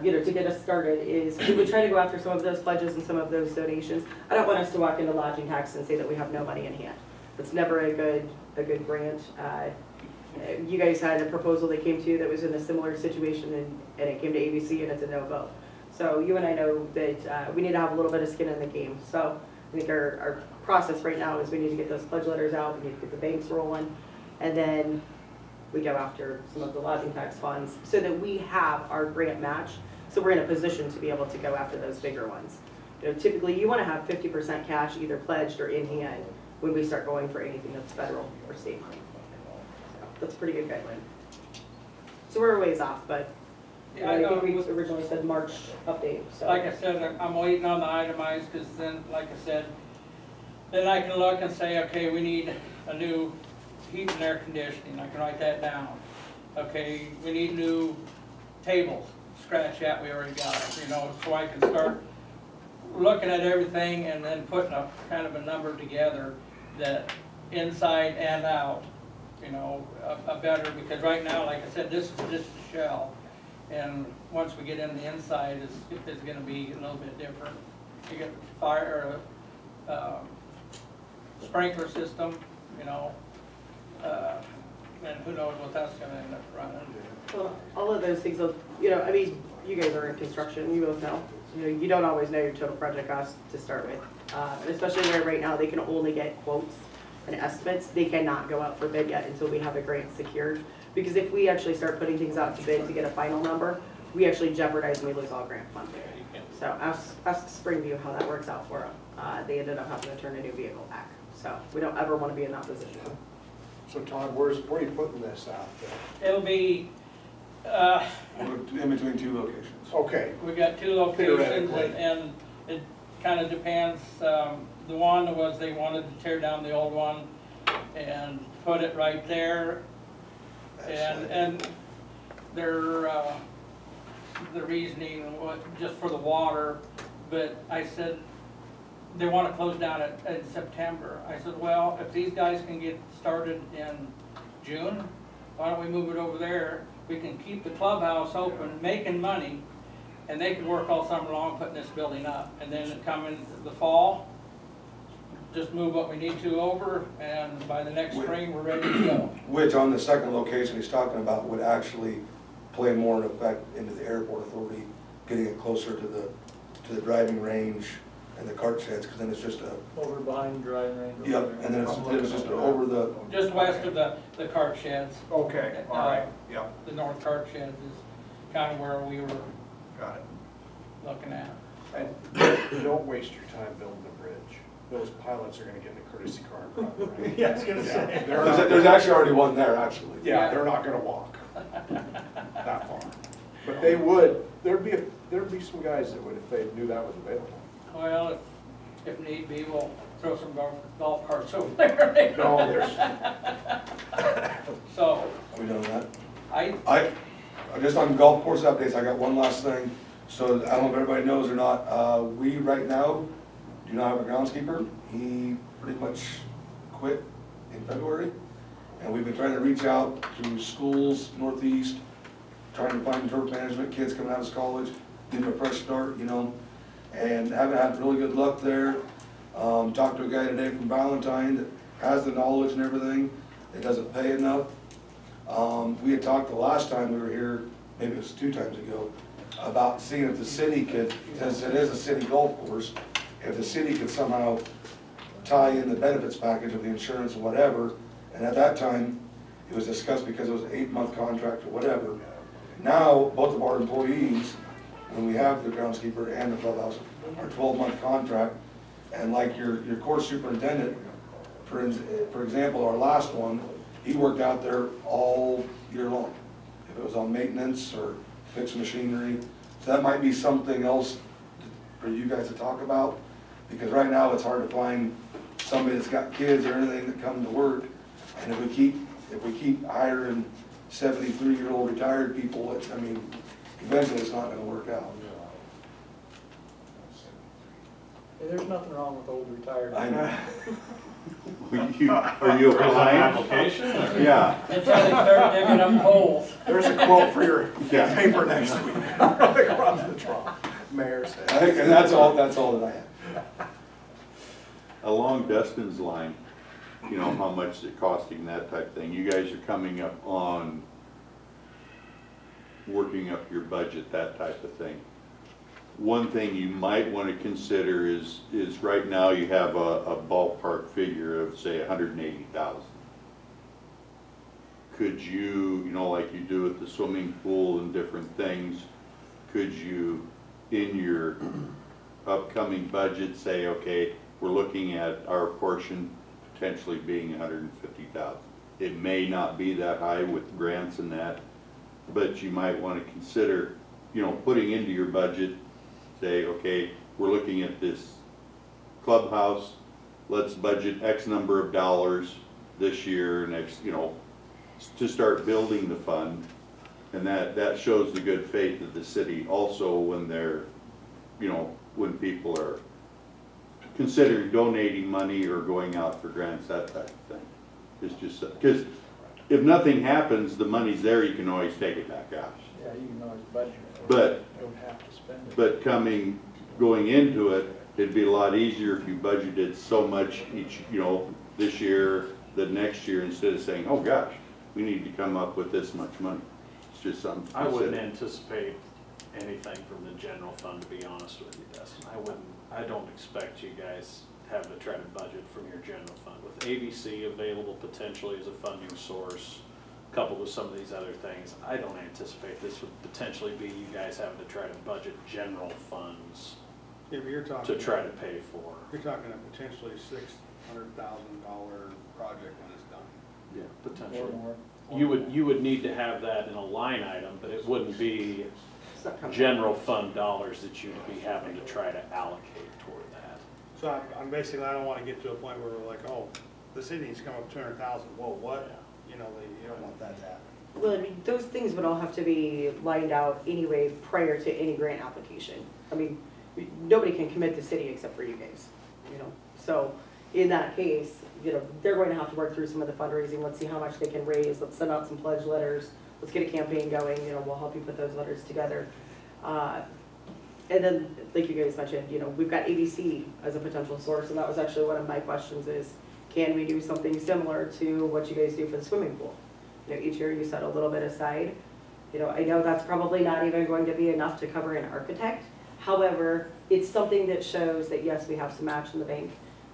you know, to get us started is we would try to go after some of those pledges and some of those donations. I don't want us to walk into lodging tax and say that we have no money in hand. That's never a good grant. You guys had a proposal that came to you that was in a similar situation, and it came to ABC and it's a no vote. So you and I know that we need to have a little bit of skin in the game. So I think our process right now is we need to get those pledge letters out, we need to get the banks rolling, and then we go after some of the lodging tax funds so that we have our grant match. So we're in a position to be able to go after those bigger ones. You know, typically you want to have 50% cash either pledged or in hand when we start going for anything that's federal or state money. So that's a pretty good guideline. So we're a ways off, but And I think we originally said March update, so. Like I said, I'm waiting on the itemized, because then, like I said, then I can look and say, okay, we need a new heat and air conditioning, I can write that down. Okay, we need new tables, scratch that, we already got it, you know, so I can start looking at everything and then putting a kind of a number together that inside and out, you know, a better, because right now, like I said, this is just a shell. And once we get in the inside, it's gonna be a little bit different. You get fire, sprinkler system, you know, and who knows what that's gonna end up running. Well, all of those things, you know, I mean, you guys are in construction, you both know. You know, you don't always know your total project cost to start with. And especially where right now they can only get quotes and estimates. They cannot go out for bid yet until we have a grant secured. Because if we actually start putting things out to bid to get a final number, we actually jeopardize and we lose all grant funding. So ask Springview how that works out for them. They ended up having to turn a new vehicle back. So we don't ever want to be in that position. So Todd, where are you putting this out there? It'll be, In between two locations. Okay, we got two locations Theoretically. and it kind of depends. The one was they wanted to tear down the old one and put it right there. And their, the reasoning was just for the water, but I said, they want to close down in September. I said, well, if these guys can get started in June, why don't we move it over there? We can keep the clubhouse open, making money, and they can work all summer long putting this building up. And then come in the fall, just move what we need to over, and by the next spring, we're ready to go. Which on the second location he's talking about would actually play more in effect into the airport authority, getting it closer to the driving range and the cart sheds, because then it's just a, Over behind driving range. yep, and then it's just over the, Just west of the cart sheds. okay, all right, yeah, The north cart sheds is kind of where we were got it. looking at. And don't waste your time building a bridge. Those pilots are gonna get in a courtesy car and run, right? Yeah, I was gonna say. They're not- there's actually already one there, actually. Yeah, they're not gonna walk that far. But they would, there'd be some guys that would if they knew that was available. Well, if need be, we'll throw some golf carts over there. No, there's, So, Are we done with that? I, Just on golf course updates, I got one last thing. So I don't know if everybody knows or not, we right now do not have a groundskeeper. He pretty much quit in February. And we've been trying to reach out to schools northeast, trying to find turf management kids coming out of college, give them a fresh start, you know, and haven't had really good luck there. Talked to a guy today from Valentine that has the knowledge and everything. It doesn't pay enough. We had talked the last time we were here, maybe it was 2 times ago, about seeing if the city could, since it is a city golf course, if the city could somehow tie in the benefits package of the insurance or whatever. And at that time, it was discussed because it was an 8-month contract or whatever. Now, both of our employees, when we have the groundskeeper and the clubhouse, are 12-month contract. And like your course superintendent, for example, our last one, he worked out there all year long. If it was on maintenance or fixed machinery. So that might be something else for you guys to talk about. Because right now, it's hard to find somebody that's got kids or anything that come to work. And if we keep hiring 73-year-old retired people, I mean, eventually it's not gonna work out. Hey, there's nothing wrong with old retired. I know. Are you There's an applying? application or? Yeah. until they start digging up holes. there's a quote for your Yeah. paper next week, right across the top. Mayor said. I think, and that's all that I have. Along Dustin's line, you know, how much is it costing, that type of thing. You guys are coming up on working up your budget, that type of thing. One thing you might want to consider is right now you have a ballpark figure of, say, 180,000. Could you, you know, like you do with the swimming pool and different things, could you, in your upcoming budget, say, okay, we're looking at our portion potentially being 150,000. It may not be that high with grants and that, but you might want to consider putting into your budget, say, okay, we're looking at this clubhouse, let's budget X number of dollars this year, next, to start building the fund. And that shows the good faith of the city also when they're, when people are considering donating money or going out for grants, that type of thing. It's just, because if nothing happens, the money's there, you can always take it back out. Yeah, you can always budget it. But, You don't have to spend it. but going into it, it'd be a lot easier if you budgeted so much each, this year, the next year, instead of saying, oh gosh, we need to come up with this much money. It's just something. I wouldn't anticipate anything from the general fund, to be honest with you, Dustin. I don't expect you guys have to try to budget from your general fund. With ABC available potentially as a funding source, coupled with some of these other things, I don't anticipate this would potentially be you guys having to try to budget general funds Yeah, but you're talking. to try to pay for. You're talking a potentially $600,000 project when it's done. Yeah, Or potentially. more. You would need to have that in a line item, but it wouldn't be It's not coming. general fund dollars that you'd be having to try to allocate toward that. So I'm basically, I don't want to get to a point where we're like, oh, the city needs to come up 200,000, whoa, what? You don't want that to happen. Well, I mean, those things would all have to be lined out anyway prior to any grant application. I mean, nobody can commit the city except for you guys, So in that case, they're going to have to work through some of the fundraising. Let's see how much they can raise. Let's send out some pledge letters. Let's get a campaign going. We'll help you put those letters together. And then, like you guys mentioned, we've got ABC as a potential source, and that was actually one of my questions is, can we do something similar to what you guys do for the swimming pool? Each year you set a little bit aside. I know that's probably not even going to be enough to cover an architect. However, it's something that shows that yes, we have some match in the bank,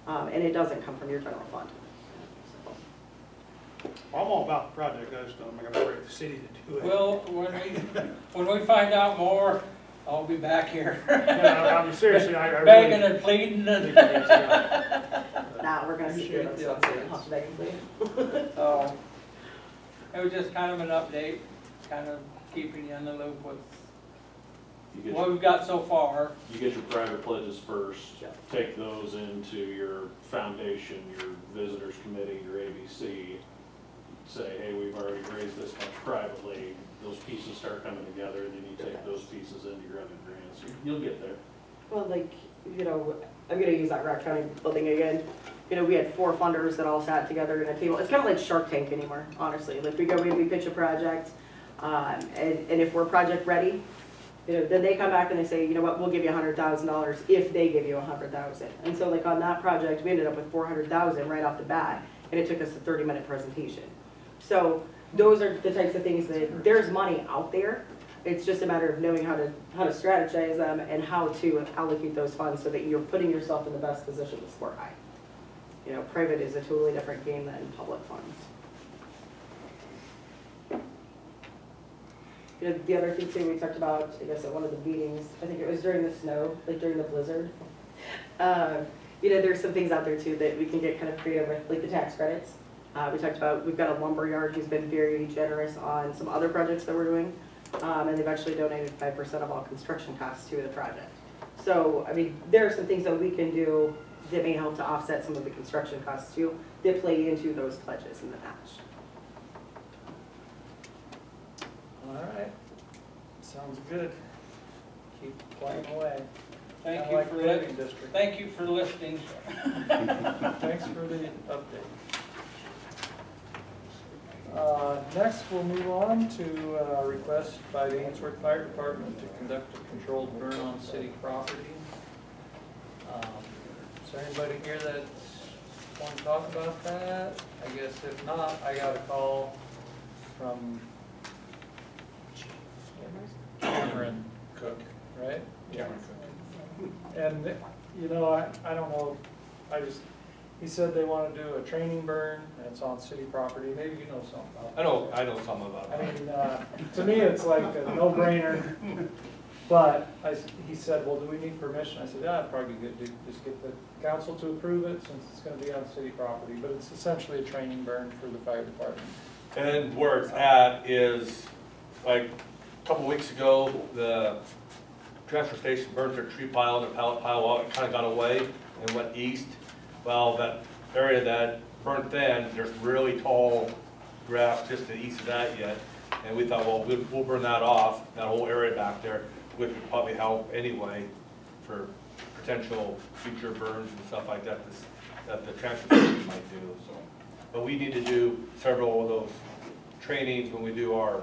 and it doesn't come from your general fund. I'm all about the project, I just don't, I'm gonna break the city to do it. Well, when we find out more, I'll be back here. I'm seriously, I really. Begging and pleading and. Nah, we're gonna see Appreciate the updates. So, it was just kind of an update, kind of keeping you in the loop with You get what your, we've got so far. you get your private pledges first, Yeah. take those into your foundation, your visitors committee, your ABC. Say, hey, we've already raised this much privately, those pieces start coming together, and then you take those pieces into your other grants. You'll get there. Well, I'm gonna use that Rock County building again. We had 4 funders that all sat together at a table. It's kind of like Shark Tank anymore, honestly. Like we go in, we pitch a project, and if we're project ready, then they come back and they say, you know what, we'll give you $100,000 if they give you $100,000. And so like on that project, we ended up with $400,000 right off the bat, and it took us a 30-minute presentation. So those are the types of things that there's money out there. It's just a matter of knowing how to strategize them and how to allocate those funds so that you're putting yourself in the best position to score high. Private is a totally different game than public funds. The other thing too, we talked about, I guess at one of the meetings, I think it was during the snow, like during the blizzard. There's some things out there too that we can get kind of creative with, like the tax credits. We talked about, we've got a lumber yard who's been very generous on some other projects that we're doing. And they've actually donated 5% of all construction costs to the project. So, I mean, there are some things that we can do that may help to offset some of the construction costs too, that play into those pledges in the match. All right, sounds good. Keep plugging away. Thank Kinda you like for Paving District. Thank you for listening. Thanks for the update. Next, we'll move on to a request by the Ainsworth Fire Department to conduct a controlled burn on city property. Is there anybody here that want to talk about that? I guess if not, I got a call from Cameron Cook, right? Cameron Cook. And, I don't know, he said they want to do a training burn, and it's on city property, maybe you know something about that. I know something about I that. mean, to me, it's like a no-brainer, but he said, well, do we need permission? I said, yeah, it'd probably be good to just get the council to approve it, since it's gonna be on city property, but it's essentially a training burn for the fire department. And where it's at is, like couple weeks ago, the transfer station burned their tree pile and their pallet pile out, and kind of got away and went east. Well, that area that burnt then, there's really tall grass just to the east of that yet. And we thought, well, we'll burn that off, that whole area back there, which would probably help anyway for potential future burns and stuff like that, that the transfer station might do, so. But we need to do several of those trainings when we do our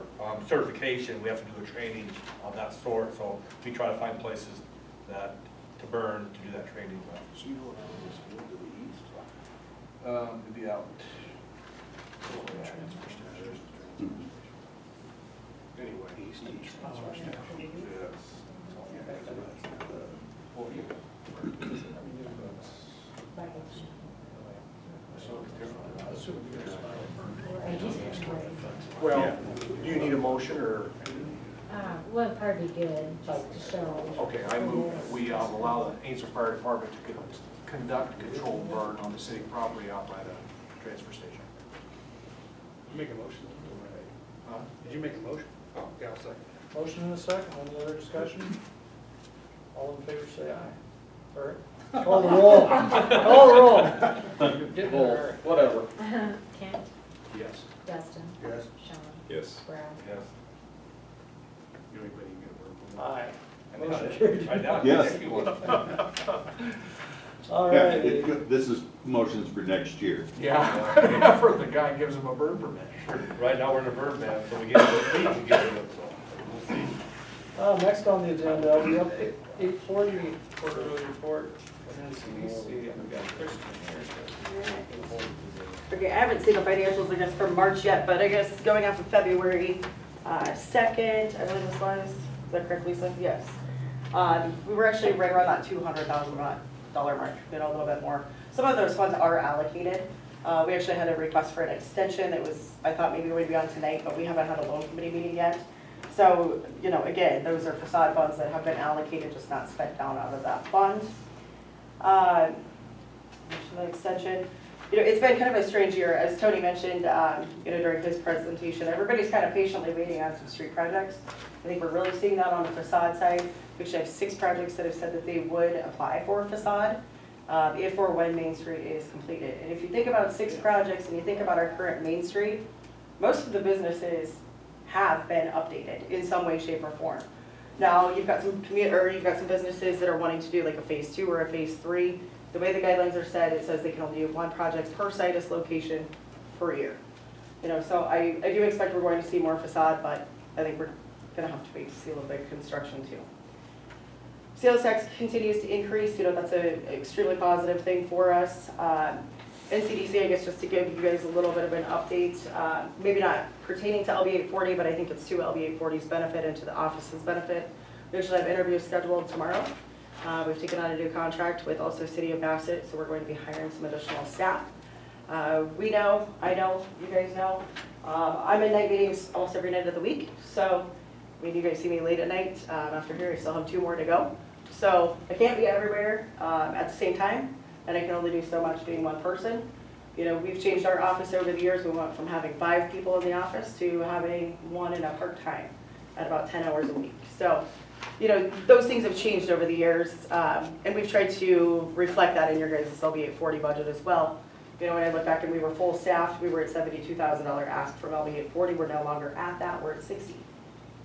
certification. We have to do a training of that sort, so we try to find places that, to burn, to do that training. So you know what this field to the east? It'd be out. Anyway, east. Well, do you need a motion or? Well, it'd probably be good, just to show. Okay, I move that we allow the Ainsworth Fire Department to conduct controlled burn on the city property out by the transfer station. Make a motion. Huh? Did you make a motion? Oh, yeah, I'll second. Motion and a second, any other discussion? All in favor say aye. Bert? Call the roll. Call the roll. You're getting there. Whatever. Kent, Yes. Dustin, Yes. Sean, Yes. Brad. Yes. You anybody get a word? Aye. I Motion carried. doubt Yes. if you would. All Yeah, right. this is motions for next year. Yeah, for the guy gives him a burn permit. Right now, we're in a burn ban, so we get to we get to it, so we'll see. Next on the agenda, we have 840 quarterly report from NCDC, and we've got Kristen here. Okay, I haven't seen the financials, I guess, from March yet, but I guess going after February 2nd, I believe this was, is that correct, Lisa? Yes. We were actually right around that $200,000 mark, a little bit more. Some of those funds are allocated. We actually had a request for an extension that was, I thought maybe would be on tonight, but we haven't had a loan committee meeting yet. So, you know, again, those are facade funds that have been allocated, just not spent down out of that fund. The extension. You know, it's been kind of a strange year, as Tony mentioned, you know, during his presentation. Everybody's kind of patiently waiting on some street projects. I think we're really seeing that on the facade side. We actually have 6 projects that have said that they would apply for a facade if or when Main Street is completed. And if you think about 6 projects and you think about our current Main Street, most of the businesses have been updated in some way, shape, or form. Now, you've got some businesses that are wanting to do like a phase 2 or a phase 3. The way the guidelines are set, it says they can only do 1 project per situs location per year. You know, so I do expect we're going to see more facade, but I think we're gonna have to wait to see a little bit of construction too. Sales tax continues to increase. You know, that's an extremely positive thing for us. NCDC, I guess, just to give you guys a little bit of an update, maybe not pertaining to LB 840, but I think it's to LB 840's benefit and to the office's benefit. We actually have interviews scheduled tomorrow. We've taken on a new contract with also City of Bassett, so we're going to be hiring some additional staff. We know, I know, you guys know, I'm in night meetings almost every night of the week, so when you guys see me late at night, after here, I still have 2 more to go. So I can't be everywhere at the same time, and I can only do so much being 1 person. You know, we've changed our office over the years. We went from having 5 people in the office to having 1 in a part-time at about 10 hours a week. So, you know, those things have changed over the years, and we've tried to reflect that in your guys' LB 840 budget as well. You know, when I look back and we were full staffed, we were at $72,000 ask from LB 840. We're no longer at that, we're at 60.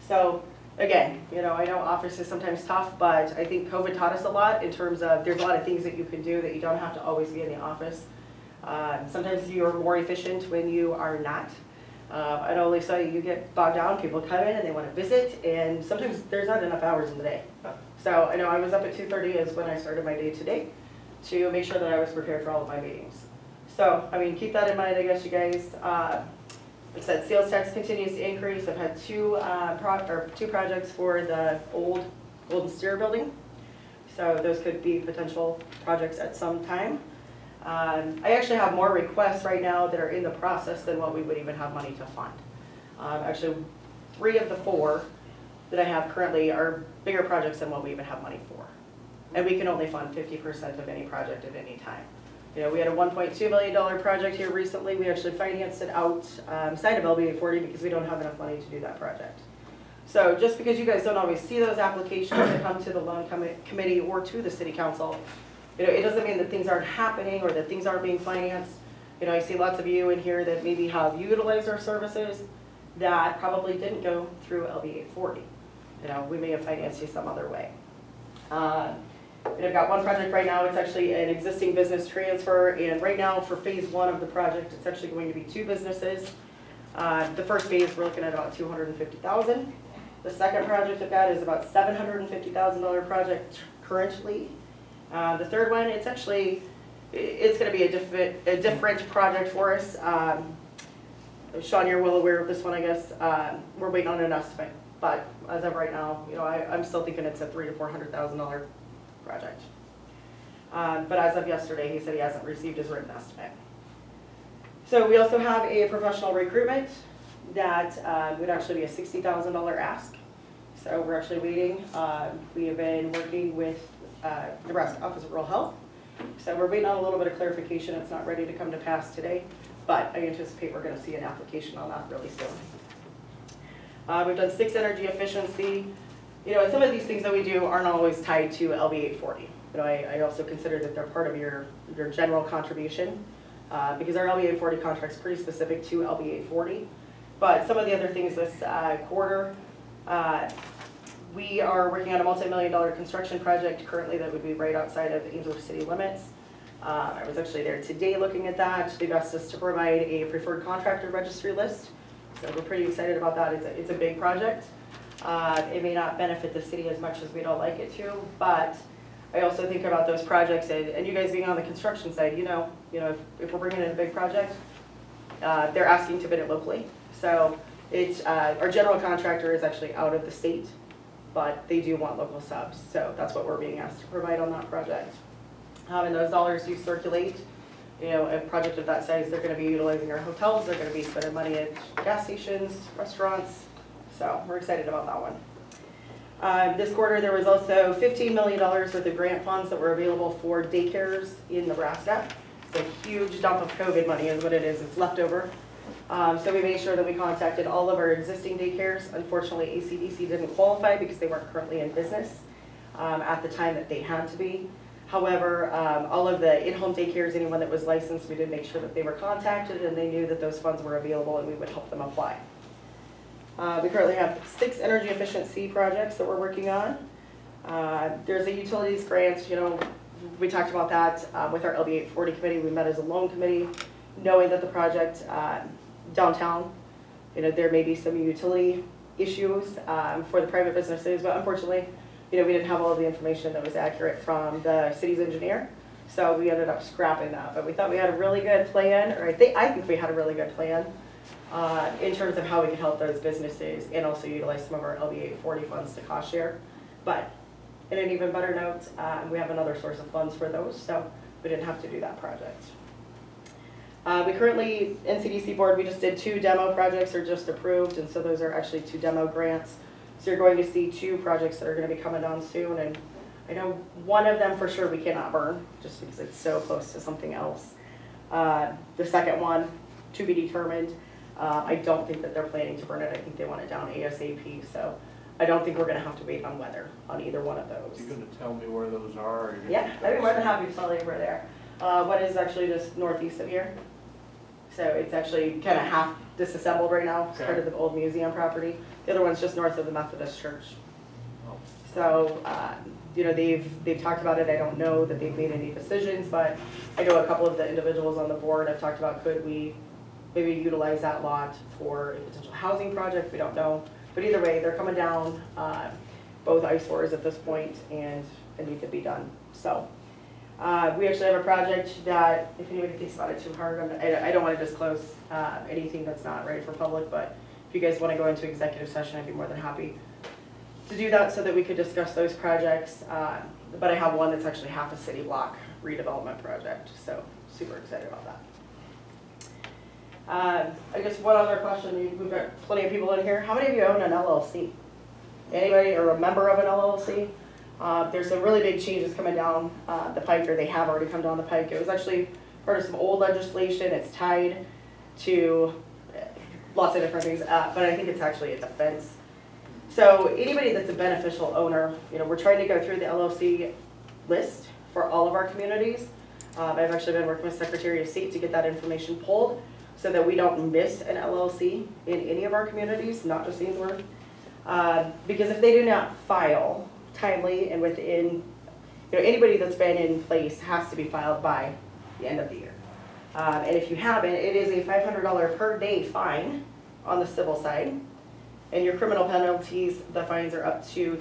So again, you know, I know office is sometimes tough, but I think COVID taught us a lot in terms of there's a lot of things that you can do that you don't have to always be in the office. Sometimes you're more efficient when you are not. I know, Lisa, you get bogged down, people come in and they want to visit, and sometimes there's not enough hours in the day. So I know I was up at 2:30 is when I started my day today to make sure that I was prepared for all of my meetings. So, I mean, keep that in mind, I guess, you guys. Like I said, sales tax continues to increase. I've had 2 projects for the old Golden Steer building. So those could be potential projects at some time. I actually have more requests right now that are in the process than what we would even have money to fund. Actually, 3 of the 4 that I have currently are bigger projects than what we even have money for. And we can only fund 50% of any project at any time. You know, we had a $1.2 million project here recently. We actually financed it outside of LB 840 because we don't have enough money to do that project. So just because you guys don't always see those applications that come to the loan committee or to the city council, it doesn't mean that things aren't happening or that things aren't being financed. I see lots of you in here that maybe have utilized our services that probably didn't go through LB 840. We may have financed you some other way. And I've got one project right now, it's actually an existing business transfer, and right now for phase 1 of the project, it's actually going to be 2 businesses. The first phase, we're looking at about $250,000. The second project I've got is about $750,000 project currently. The third one, it's going to be a different project for us. Sean, you're well aware of this one, I guess. We're waiting on an estimate, but as of right now, I'm still thinking it's a $300,000 to $400,000 project. But as of yesterday, he said he hasn't received his written estimate. So we also have a professional recruitment that would actually be a $60,000 ask. So we're actually waiting. We have been working with the Nebraska Office of Rural Health. So we're waiting on a little bit of clarification. It's not ready to come to pass today, but I anticipate we're going to see an application on that really soon. We've done 6 energy efficiency. And some of these things that we do aren't always tied to LB 840. I also consider that they're part of your general contribution because our LB 840 contract is pretty specific to LB 840. But some of the other things this quarter, we are working on a multi-million-dollar construction project currently that would be right outside of Ainsworth city limits. I was actually there today looking at that. They've asked us to provide a preferred contractor registry list. So we're pretty excited about that. It's a big project. It may not benefit the city as much as we'd all like it to, but I also think about those projects and you guys being on the construction side, if we're bringing in a big project, they're asking to bid it locally. So our general contractor is actually out of the state, but they do want local subs. So that's what we're being asked to provide on that project. And those dollars do circulate. A project of that size, they're going to be utilizing our hotels, they're going to be spending money at gas stations, restaurants. So we're excited about that one. This quarter, there was also $15 million worth of grant funds that were available for daycares in Nebraska. It's a huge dump of COVID money is what it is. It's leftover. So we made sure that we contacted all of our existing daycares. Unfortunately, ACDC didn't qualify because they weren't currently in business at the time that they had to be. However, all of the in-home daycares, anyone that was licensed, we did make sure that they were contacted and they knew that those funds were available and we would help them apply. We currently have 6 energy efficiency projects that we're working on. There's a utilities grant, we talked about that with our LB 840 committee. We met as a loan committee, knowing that the project downtown, there may be some utility issues for the private businesses, but unfortunately, we didn't have all of the information that was accurate from the city's engineer. So we ended up scrapping that, but we thought we had a really good plan, or I think we had a really good plan in terms of how we could help those businesses and also utilize some of our LB 840 funds to cost share. But in an even better note, we have another source of funds for those, so we didn't have to do that project. We currently, NCDC board, we just did 2 demo projects are just approved, and so those are actually 2 demo grants. So you're going to see 2 projects that are going to be coming down soon, and I know one of them for sure we cannot burn, just because it's so close to something else. The second one, to be determined. I don't think that they're planning to burn it. I think they want it down ASAP, so I don't think we're going to have to wait on weather on either one of those. You're going to tell me where those are? Yeah, I'd be more than happy to tell you where they are. One is actually just northeast of here. So it's actually kind of half disassembled right now. It's part of the old museum property. The other one's just north of the Methodist Church. So, they've talked about it. I don't know that they've made any decisions, but I know a couple of the individuals on the board have talked about could we maybe utilize that lot for a potential housing project. We don't know. But either way, they're coming down, both eyesores at this point, and they need to be done. So we actually have a project that, if anybody thinks about it too hard, I don't want to disclose anything that's not ready for public, but if you guys want to go into executive session, I'd be more than happy to do that so that we could discuss those projects. But I have one that's actually half a city block redevelopment project, so super excited about that. I guess one other question, we've got plenty of people in here. How many of you own an LLC? Anybody or a member of an LLC? There's some really big changes coming down the pike, or they have already come down the pike. It was actually part of some old legislation. It's tied to lots of different things, but I think it's actually a defense So anybody that's a beneficial owner, you know, we're trying to go through the LLC list for all of our communities. I've actually been working with Secretary of State to get that information pulled so that we don't miss an LLC in any of our communities, not just Ainsworth. Because if they do not file timely and within, you know, anybody that's been in place has to be filed by the end of the year. And if you haven't, it is a $500 per day fine on the civil side. And your criminal penalties, the fines are up to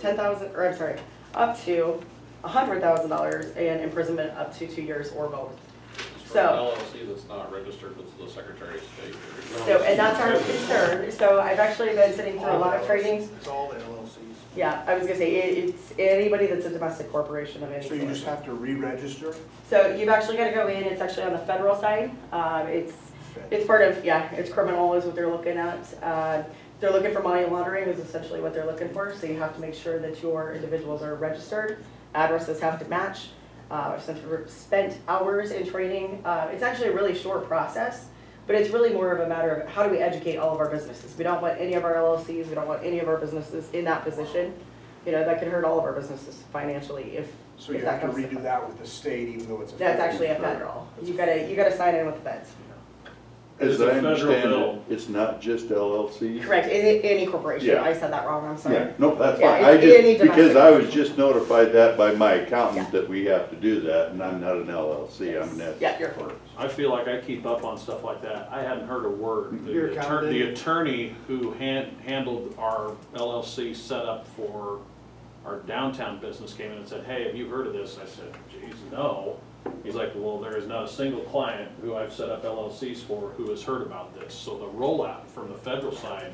up to $100,000 and imprisonment up to 2 years or both. For So- an LLC that's not registered with the Secretary of State. So, and that's our concern. So I've actually been sitting through a lot of trainings. It's all the LLCs. Yeah, I was gonna say, it's anybody that's a domestic corporation of any So you sort. just have to re-register? So you've actually gotta go in, it's actually on the federal side. It's part of, yeah, it's criminal is what they're looking at. They're looking for money laundering is essentially what they're looking for. So you have to make sure that your individuals are registered. Addresses have to match. I've spent hours in training. It's actually a really short process, but it's really more of a matter of how do we educate all of our businesses. We don't want any of our LLCs, we don't want any of our businesses in that position. You know, that could hurt all of our businesses financially if So you if have that to comes redo that with the state, even though it's a. That's federal. actually a federal. You gotta sign in with the feds. As It's a I federal understand bill. it, it's not just LLCs? Correct, any corporation. Yeah. I said that wrong, I'm sorry. Yeah, no, that's Yeah, fine. I it's any just, because domestic I was business. just notified that by my Yeah. accountant that we have to do that, and I'm not an LLC, I'm an S. Yeah, you're correct. I feel like I keep up on stuff like that. I hadn't heard a word. Your accountant? The attorney who handled our LLC setup for our downtown business came in and said, hey, have you heard of this? I said, geez, no. He's like, well, there is not a single client who I've set up LLCs for who has heard about this. So the rollout from the federal side,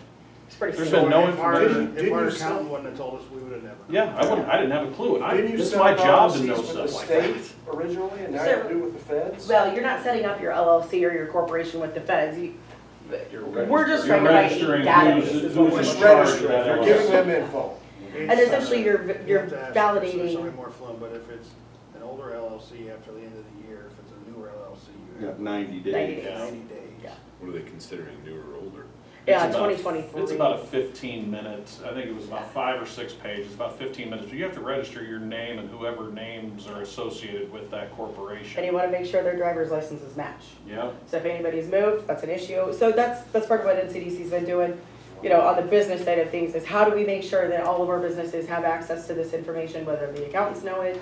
It's pretty There's simple. been no If our- information. If our Didn't you accountant sell- wouldn't have told us, we would have never. I didn't have a clue. Didn't you It's set my up job to LLCs know with the stuff like that. state originally, and now So- you have to do it with the feds? Well, you're not setting up your LLC or your corporation with the feds. You're We're just You're trying to find registering database who's is what we're in Just doing. charge of register, that you're giving LLC. them info. And essentially you're You have to ask for validating, something more fluent, but if it's an older LLC after the end of the year, if it's a newer LLC, you have 90 days. 90 days. 90 days. Yeah. What are they considering, newer or older? Yeah, It's about- 2023. It's about a 15 minutes, I think it was about 5 or 6 pages, about 15 minutes. But you have to register your name and whoever names are associated with that corporation. And you wanna make sure their driver's licenses match. Yeah, So if anybody's moved, that's an issue. So that's part of what NCDC's been doing, you know, on the business side of things, is how do we make sure that all of our businesses have access to this information, whether the accountants know it,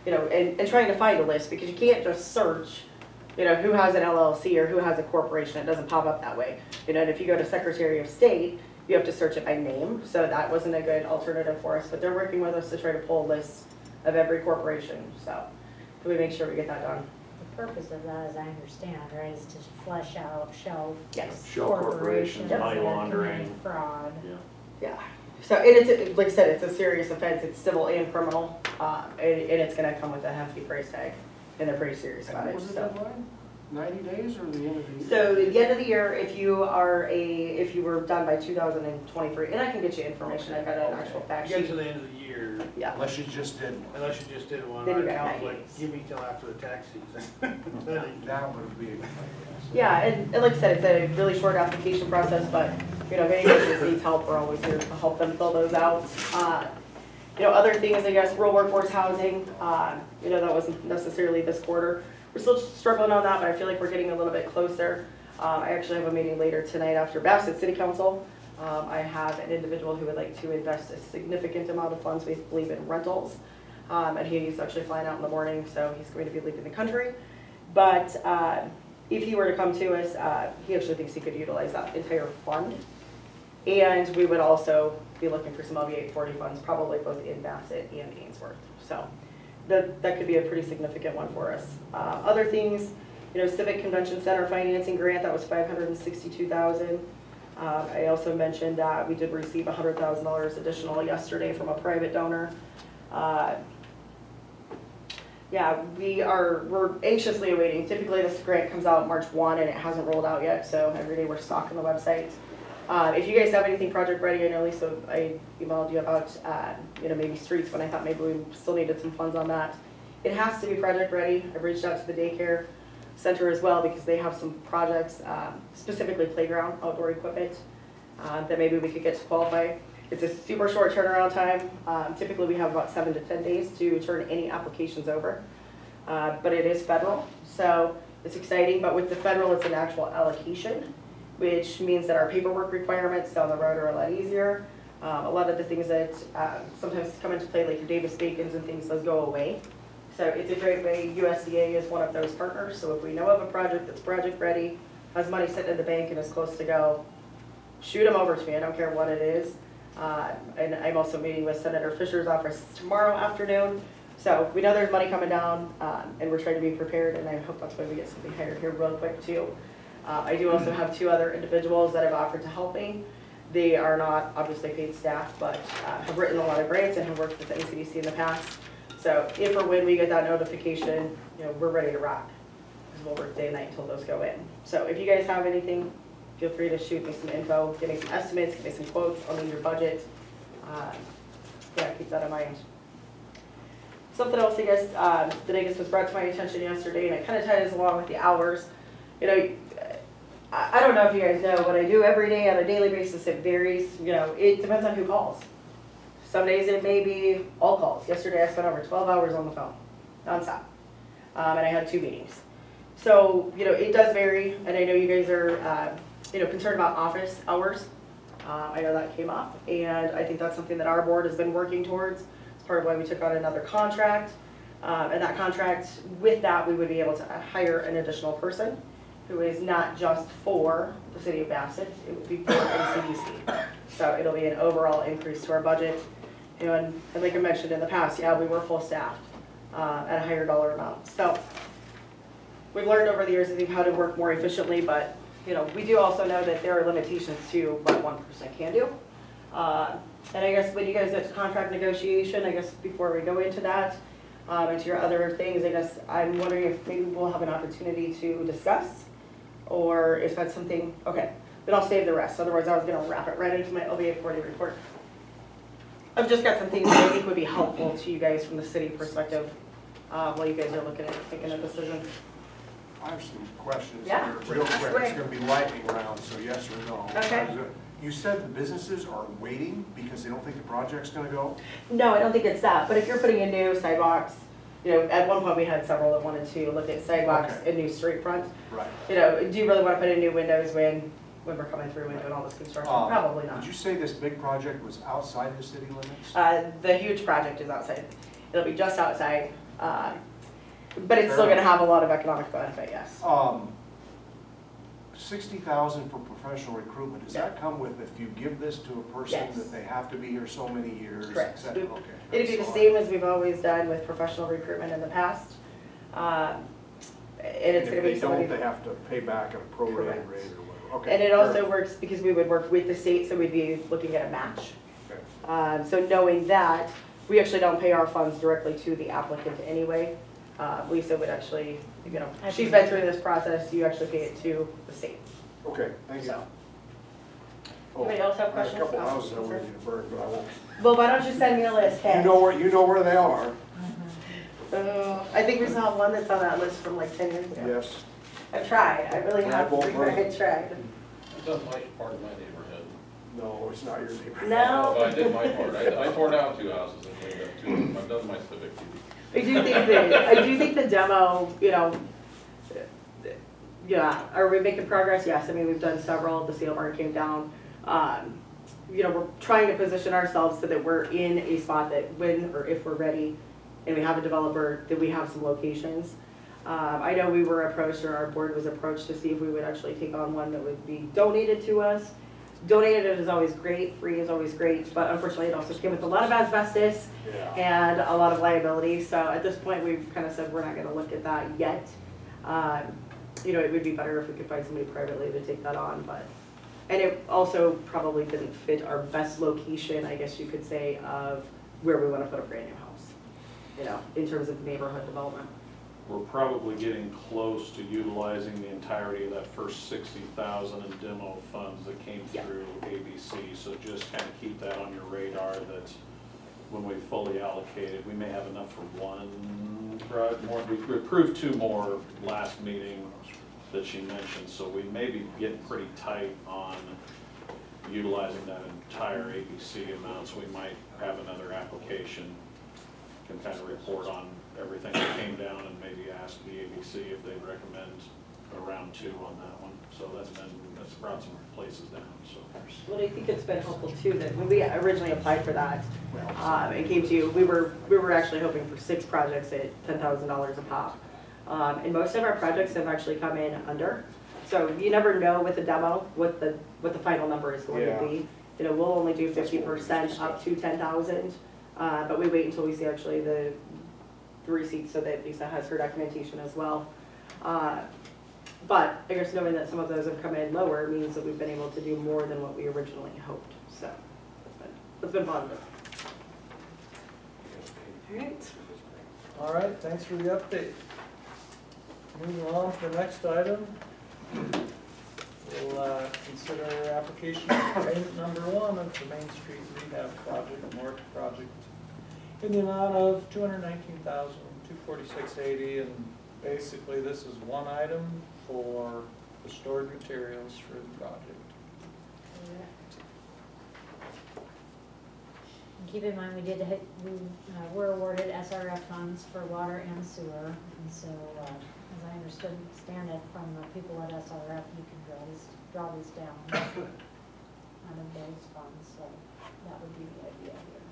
you know, and trying to find a list, because you can't just search, you know, who has an LLC or who has a corporation. It doesn't pop up that way. You know, and if you go to Secretary of State, you have to search it by name. So that wasn't a good alternative for us, but they're working with us to try to pull a list of every corporation. So we make sure we get that done. The purpose of that, as I understand, right, is to flesh out shell Yes. shell corporations, that money are laundering. committing fraud. Yeah. Yeah, so, and it's, like I said, it's a serious offense, it's civil and criminal, and it's gonna come with a hefty price tag, and they're pretty serious about And it, what was the so. deadline? 90 days or the end of the year? So, at the end of the year, if you were done by 2023, and I can get you information, I've got an actual fact You get sheet. to the end of the year, Yeah, Unless you just did one. unless you just did one, Then our you got accountant's 90 like, days. give me till after the tax season. That would be. yeah, and like I said, it's a really short application process, but, you know, if any business needs help, we're always here to help them fill those out. You know, other things, I guess, rural workforce housing, you know, that wasn't necessarily this quarter. We're still struggling on that, but I feel like we're getting a little bit closer. I actually have a meeting later tonight after Bassett City Council. I have an individual who would like to invest a significant amount of funds, we believe, in rentals. And he's actually flying out in the morning, so he's going to be leaving the country. But if he were to come to us, he actually thinks he could utilize that entire fund. And we would also be looking for some LB 840 funds, probably both in Bassett and Ainsworth. So that could be a pretty significant one for us. Other things, you know, Civic Convention Center financing grant, that was $562,000. I also mentioned that we did receive $100,000 additional yesterday from a private donor. Yeah, we're anxiously awaiting. Typically this grant comes out March 1 and it hasn't rolled out yet, so every day we're stocking the website. If you guys have anything project ready, I know Lisa, I emailed you about, you know, maybe streets when I thought maybe we still needed some funds on that. It has to be project ready. I've reached out to the daycare center as well because they have some projects, specifically playground, outdoor equipment, that maybe we could get to qualify. It's a super short turnaround time. Typically, we have about 7 to 10 days to turn any applications over. But it is federal, so it's exciting. But with the federal, it's an actual allocation, which means that our paperwork requirements down the road are a lot easier. A lot of the things that sometimes come into play, like your Davis-Bacons and things, those go away. So it's a great way. USDA is one of those partners. So if we know of a project that's project ready, has money sitting in the bank and is close to go, shoot them over to me. I don't care what it is. And I'm also meeting with Senator Fisher's office tomorrow afternoon. So we know there's money coming down, and we're trying to be prepared, and I hope that's why we get something hired here real quick too. I do also have 2 other individuals that have offered to help me. They are not obviously paid staff, but have written a lot of grants and have worked with the NCDC in the past. So if or when we get that notification, you know, we're ready to rock. Because we'll work day and night until those go in. So if you guys have anything, feel free to shoot me some info, give me some estimates, give me some quotes. I'll need your budget. Yeah, keep that in mind. Something else, I guess, that I guess was brought to my attention yesterday, and it kind of ties along with the hours. You know, I don't know if you guys know what I do every day on a daily basis. It varies. You know, it depends on who calls. Some days it may be all calls. Yesterday I spent over 12 hours on the phone, nonstop, and I had 2 meetings. So, you know, it does vary, and I know you guys are, you know, concerned about office hours. I know that came up, and I think that's something that our board has been working towards. It's part of why we took on another contract, and that contract, with that, we would be able to hire an additional person who is not just for the city of Bassett, it would be for NCDC. So it'll be an overall increase to our budget. You know, and like I mentioned in the past, yeah, we were full staffed at a higher dollar amount. So we've learned over the years, I think, how to work more efficiently, but you know, we do also know that there are limitations to what 1% can do. And I guess when you guys get to contract negotiation, I guess before we go into that, into your other things, I guess I'm wondering if maybe we'll have an opportunity to discuss, or if that's something, okay, then I'll save the rest. Otherwise, I was gonna wrap it right into my OBA 40 report. I've just got some things that I think would be helpful to you guys from the city perspective, while you guys are looking at making a decision. I have some questions Yeah, here, real that's quick. great. It's gonna be lightning round, so yes or no. Okay. You said the businesses are waiting because they don't think the project's gonna go? No, I don't think it's that, but if you're putting in new sidewalks, you know, at one point we had several that wanted to look at sidewalks Okay. and new street front. Right. You know, do you really want to put in new windows when we're coming through and doing all this construction? Probably not. Did you say this big project was outside the city limits? The huge project is outside. It'll be just outside, but it's still gonna have a lot of economic benefit, yes. 60,000 for professional recruitment, does that come with, if you give this to a person, Yes. that they have to be here so many years? et Correct. cetera? Okay. It'd be the that's same as we've always done with professional recruitment in the past. And it's gonna be If they somebody. don't, they have to pay back a prorated Correct. rate or whatever. Okay. And it fair also enough. works because we would work with the state, so we'd be looking at a match. Okay. So knowing that, we actually don't pay our funds directly to the applicant anyway. Lisa would actually, you know, she's been through this process, you actually pay it to the state, Okay, thank you. so. Oh, Anybody else have I have questions? a couple Oh, houses I sure. want you to burn, but I won't. Well, why don't you send me a list, Ken? You know where they are. I think we still have one that's on that list from like 10 years ago. Yes. I've tried, I really have, won't I burn. tried. I've done my part of my neighborhood. No, it's not your neighbor. No. But I did my part. I tore down 2 houses and cleaned up 2 of them. I've done my civic duty. I do think the demo, you know, yeah, are we making progress? Yes, I mean, we've done several, the sale barn came down. You know, we're trying to position ourselves so that we're in a spot that when or if we're ready and we have a developer, that we have some locations. I know we were approached, or our board was approached to see if we would actually take on one that would be donated to us. Donated is always great, free is always great, but unfortunately it also came with a lot of asbestos and a lot of liability. So at this point, we've kind of said we're not gonna look at that yet. You know, it would be better if we could find somebody privately to take that on, but, and it also probably didn't fit our best location, I guess you could say, of where we wanna put a brand new house, you know, in terms of neighborhood development. We're probably getting close to utilizing the entirety of that first 60,000 in demo funds that came Yeah. through ABC. So just kind of keep that on your radar, that when we fully allocate it, we may have enough for one project more. We approved 2 more last meeting that she mentioned, so we may be getting pretty tight on utilizing that entire ABC amount, so we might have another application, can kind of report on everything that came down and maybe ask the ABC if they'd recommend a round 2 on that one. So that's brought some places down, so. Well, I think it's been helpful too, that when we originally applied for that, it came to you, we were actually hoping for 6 projects at $10,000 a pop. And most of our projects have actually come in under. So you never know with a demo what the final number is going to be. You know, we'll only do 50% up to 10,000, but we wait until we see actually the receipts so that Lisa has her documentation as well. But I guess knowing that some of those have come in lower means that we've been able to do more than what we originally hoped. So it's been positive. All right. All right, thanks for the update. Moving on to the next item. We'll consider application payment number 1 of the Main Street Rehab Project, North Project, in the amount of $219,246.80, and basically this is one item for the stored materials for the project. And keep in mind, we were awarded SRF funds for water and sewer, and so, as I understand it from the people at SRF, you can draw this down out of those funds, so that would be the idea here.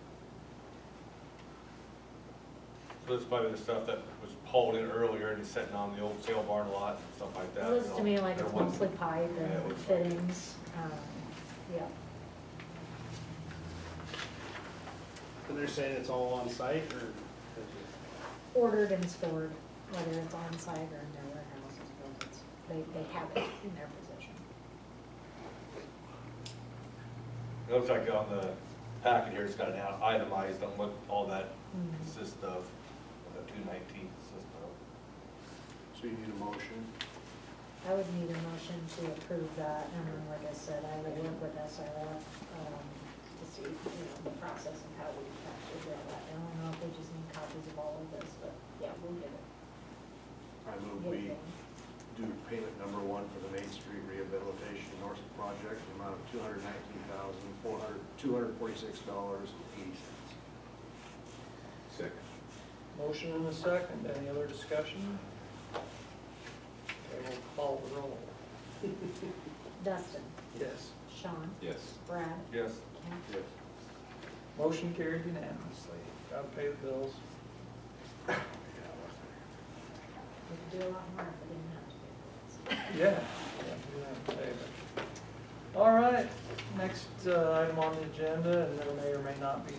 So this is probably the stuff that was hauled in earlier and sitting on the old sale barn lot and stuff like that. It looks to me like it's mostly pipe Yeah, it and looks like it. fittings, yeah. So they're saying it's all on site, or? Ordered and stored, whether it's on site or in their warehouses, but they have it in their possession. It looks like on the packet here, it's got an itemized on what all that consists of, what the 219 consists of. So you need a motion? I would need a motion to approve that, and then, like I said, I will work with SRF to see, the process and how we actually draw that down. I don't know if they just need copies of all of this, but yeah, we'll get it. I move Get we it going. do payment number 1 for the Main Street Rehabilitation North Project, the amount of $219,246.80. Second. Motion and a second. Any other discussion? Okay, we'll call the roll. Dustin, Yes. Sean, Yes. Brad, Yes. Ken. Yes. Motion carried unanimously. Gotta pay the bills. We could do a lot more if we didn't have to pay bills. Yeah. We have to pay it. All right, next item on the agenda, and there may or may not be,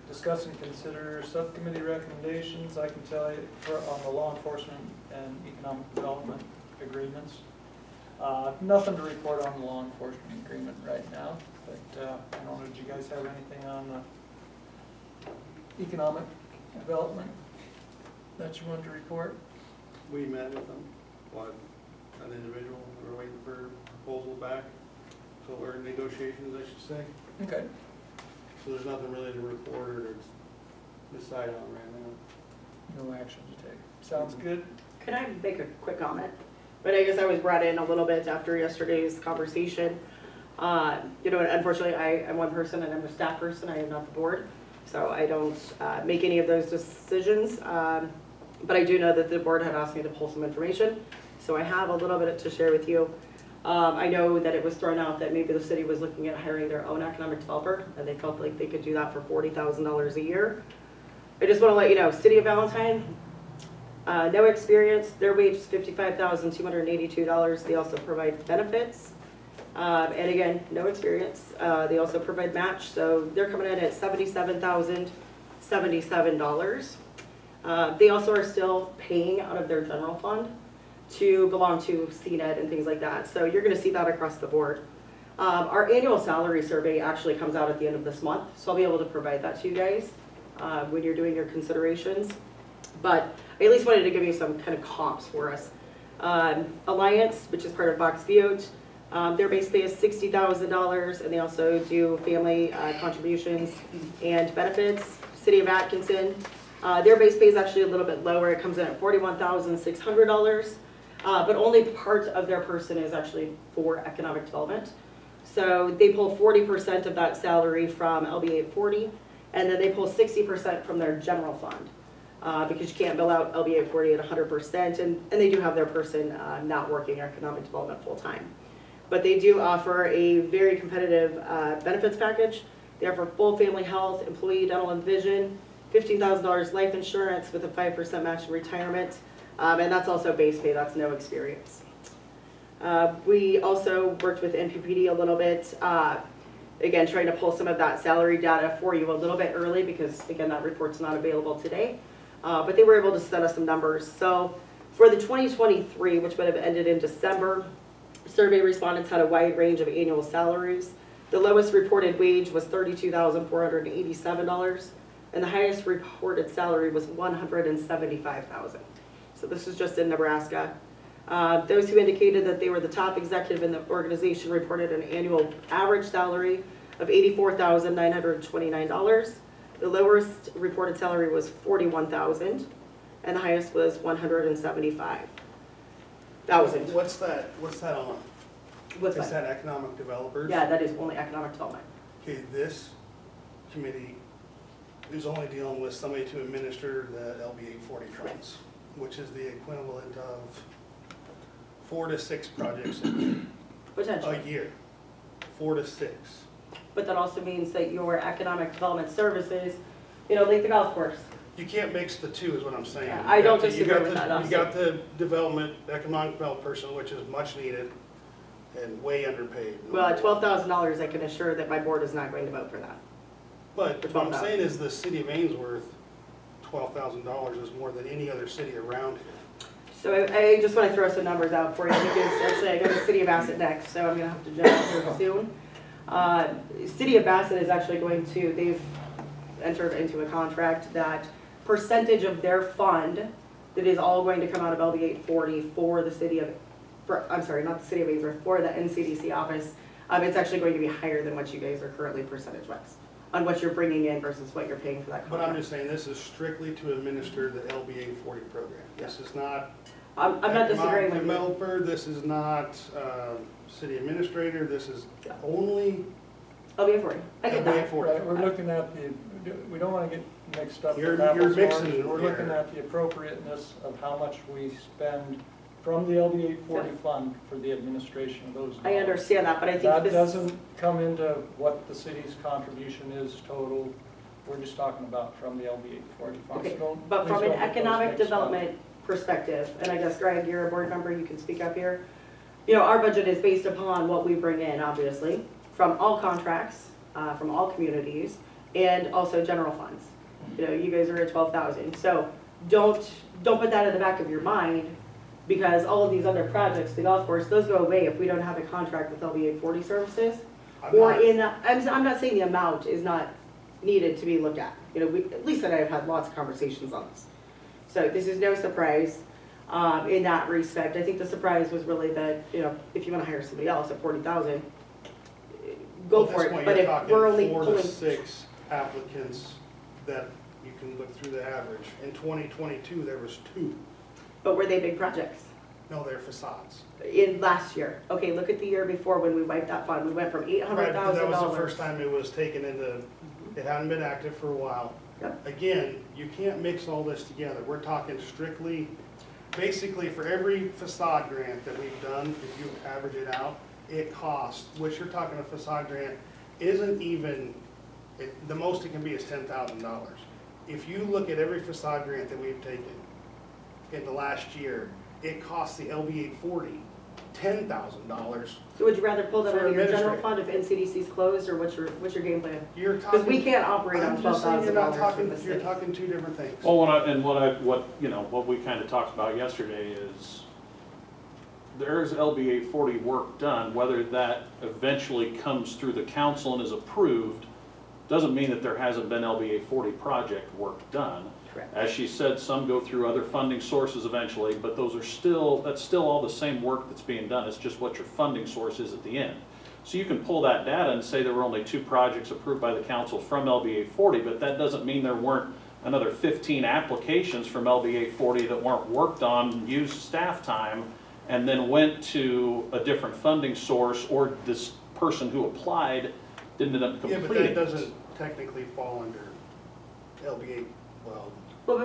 discuss and consider subcommittee recommendations. I can tell you on the law enforcement and economic development agreements. Nothing to report on the law enforcement agreement right now, but I don't know, did you guys have anything on economic development that you wanted to report? We met with them, an individual, we were waiting for proposal back, so we're in negotiations, I should say. Okay. So there's nothing really to report or to decide on right now. No action to take. Sounds good? Can I make a quick comment? But I guess I was brought in a little bit after yesterday's conversation. Unfortunately, I am one person and I'm a staff person, I am not the board. So I don't make any of those decisions. But I do know that the board had asked me to pull some information. So I have a little bit to share with you. I know that it was thrown out that maybe the city was looking at hiring their own economic developer, and they felt like they could do that for $40,000 a year. I just want to let you know, City of Valentine, no experience, their wage is $55,282. They also provide benefits. And again, no experience. They also provide match, so they're coming in at $77,077. They also are still paying out of their general fund to belong to CNED and things like that. So you're going to see that across the board. Our annual salary survey actually comes out at the end of this month, so I'll be able to provide that to you guys when you're doing your considerations. But I at least wanted to give you some kind of comps for us. Alliance, which is part of Box Butte, their base pay is $60,000, and they also do family contributions and benefits. City of Atkinson, their base pay is actually a little bit lower. It comes in at $41,600. But only part of their person is actually for economic development. So they pull 40% of that salary from LB 840, and then they pull 60% from their general fund. Because you can't bill out LB 840 at 100%, and they do have their person not working economic development full-time. But they do offer a very competitive benefits package. They offer full family health, employee dental and vision, $15,000 life insurance with a 5% match in retirement, and that's also base pay, that's no experience. We also worked with NPPD a little bit, again, trying to pull some of that salary data for you a little bit early because, again, that report's not available today. But they were able to send us some numbers. So for the 2023, which would have ended in December, survey respondents had a wide range of annual salaries. The lowest reported wage was $32,487, and the highest reported salary was $175,000. So this is just in Nebraska. Those who indicated that they were the top executive in the organization reported an annual average salary of $84,929. The lowest reported salary was $41,000, and the highest was $175,000. What's that on? What's Is that? that economic developers? Yeah, that is only economic development. Okay, this committee is only dealing with somebody to administer the LB 840 funds, which is the equivalent of 4 to 6 projects Potentially. a year. 4 to 6. But that also means that your economic development services, you know, like the golf course. You can't mix the two, is what I'm saying. Yeah, I don't You disagree got with the- that, You honestly. got the development, economic development person, which is much needed and way underpaid. Well, at $12,000, I can assure that my board is not going to vote for that. But For what I'm 12,000. saying is the city of Ainsworth, $12,000 is more than any other city around here. So I just want to throw some numbers out for you because actually I go to the city of Bassett next, so I'm going to have to jump here soon. City of Bassett is actually going to, they've entered into a contract that percentage of their fund that is all going to come out of LB 840 for the city of, I'm sorry, not the city of Ainsworth, for the NCDC office, it's actually going to be higher than what you guys are currently percentage-wise on what you're bringing in versus what you're paying for that But contract. I'm just saying, this is strictly to administer the LB 840 program. This is not I'm not disagreeing with you. developer, this is not city administrator, this is only LB 840, I get LB that. 840. Right, we're looking at the, we don't want to get mixed up You're with apples and mixing oranges. it We're looking here. at the appropriateness of how much we spend from the LB 840 fund for the administration of those dollars. I understand that, but I think That this. doesn't come into what the city's contribution is total. We're just talking about from the LB 840 fund. Okay, So don't- but please from an don't get those economic mixed up. development perspective, and I guess Greg, you're a board member, you can speak up here. You know, our budget is based upon what we bring in, obviously, from all contracts, from all communities, and also general funds. You know, you guys are at 12,000, so don't put that in the back of your mind, because all of these other projects, the golf course, those go away if we don't have a contract with LB 840 services. I'm Or not- I'm not saying the amount is not needed to be looked at. You know, Lisa and I have had lots of conversations on this. So this is no surprise in that respect. I think the surprise was really that, you know, if you want to hire somebody else at 40,000, go Well, at for this it. point, But you're if talking we're only 4 pulling, to 6 applicants that you can look through the average. In 2022, there was 2. but were they big projects? No, they're facades. In last year, okay, look at the year before when we wiped that fund. We went from Right, because that was the $800,000. first time it was taken into, it hadn't been active for a while. Yep. Again, you can't mix all this together. We're talking strictly, basically for every facade grant that we've done, if you average it out, it costs, what you're talking a facade grant isn't even, the most it can be is $10,000. If you look at every facade grant that we've taken in the last year, it costs the LB 840 $10,000. So would you rather pull that For out of your general administrative. fund if NCDC's closed, or what's your game plan? You're Because talking. we can't operate on I'm just saying you're not $12,000 for talking, the you're city. talking two different things. Well, what we talked about yesterday is there's LB 840 work done, whether that eventually comes through the council and is approved, doesn't mean that there hasn't been LB 840 project work done. Correct. As she said, some go through other funding sources eventually, but that's still all the same work that's being done. It's just what your funding source is at the end. So you can pull that data and say there were only 2 projects approved by the council from LB 840, but that doesn't mean there weren't another 15 applications from LB 840 that weren't worked on, used staff time, and then went to a different funding source or person who applied didn't end up Yeah, completing. but that it. doesn't technically fall under LBA, well, Well,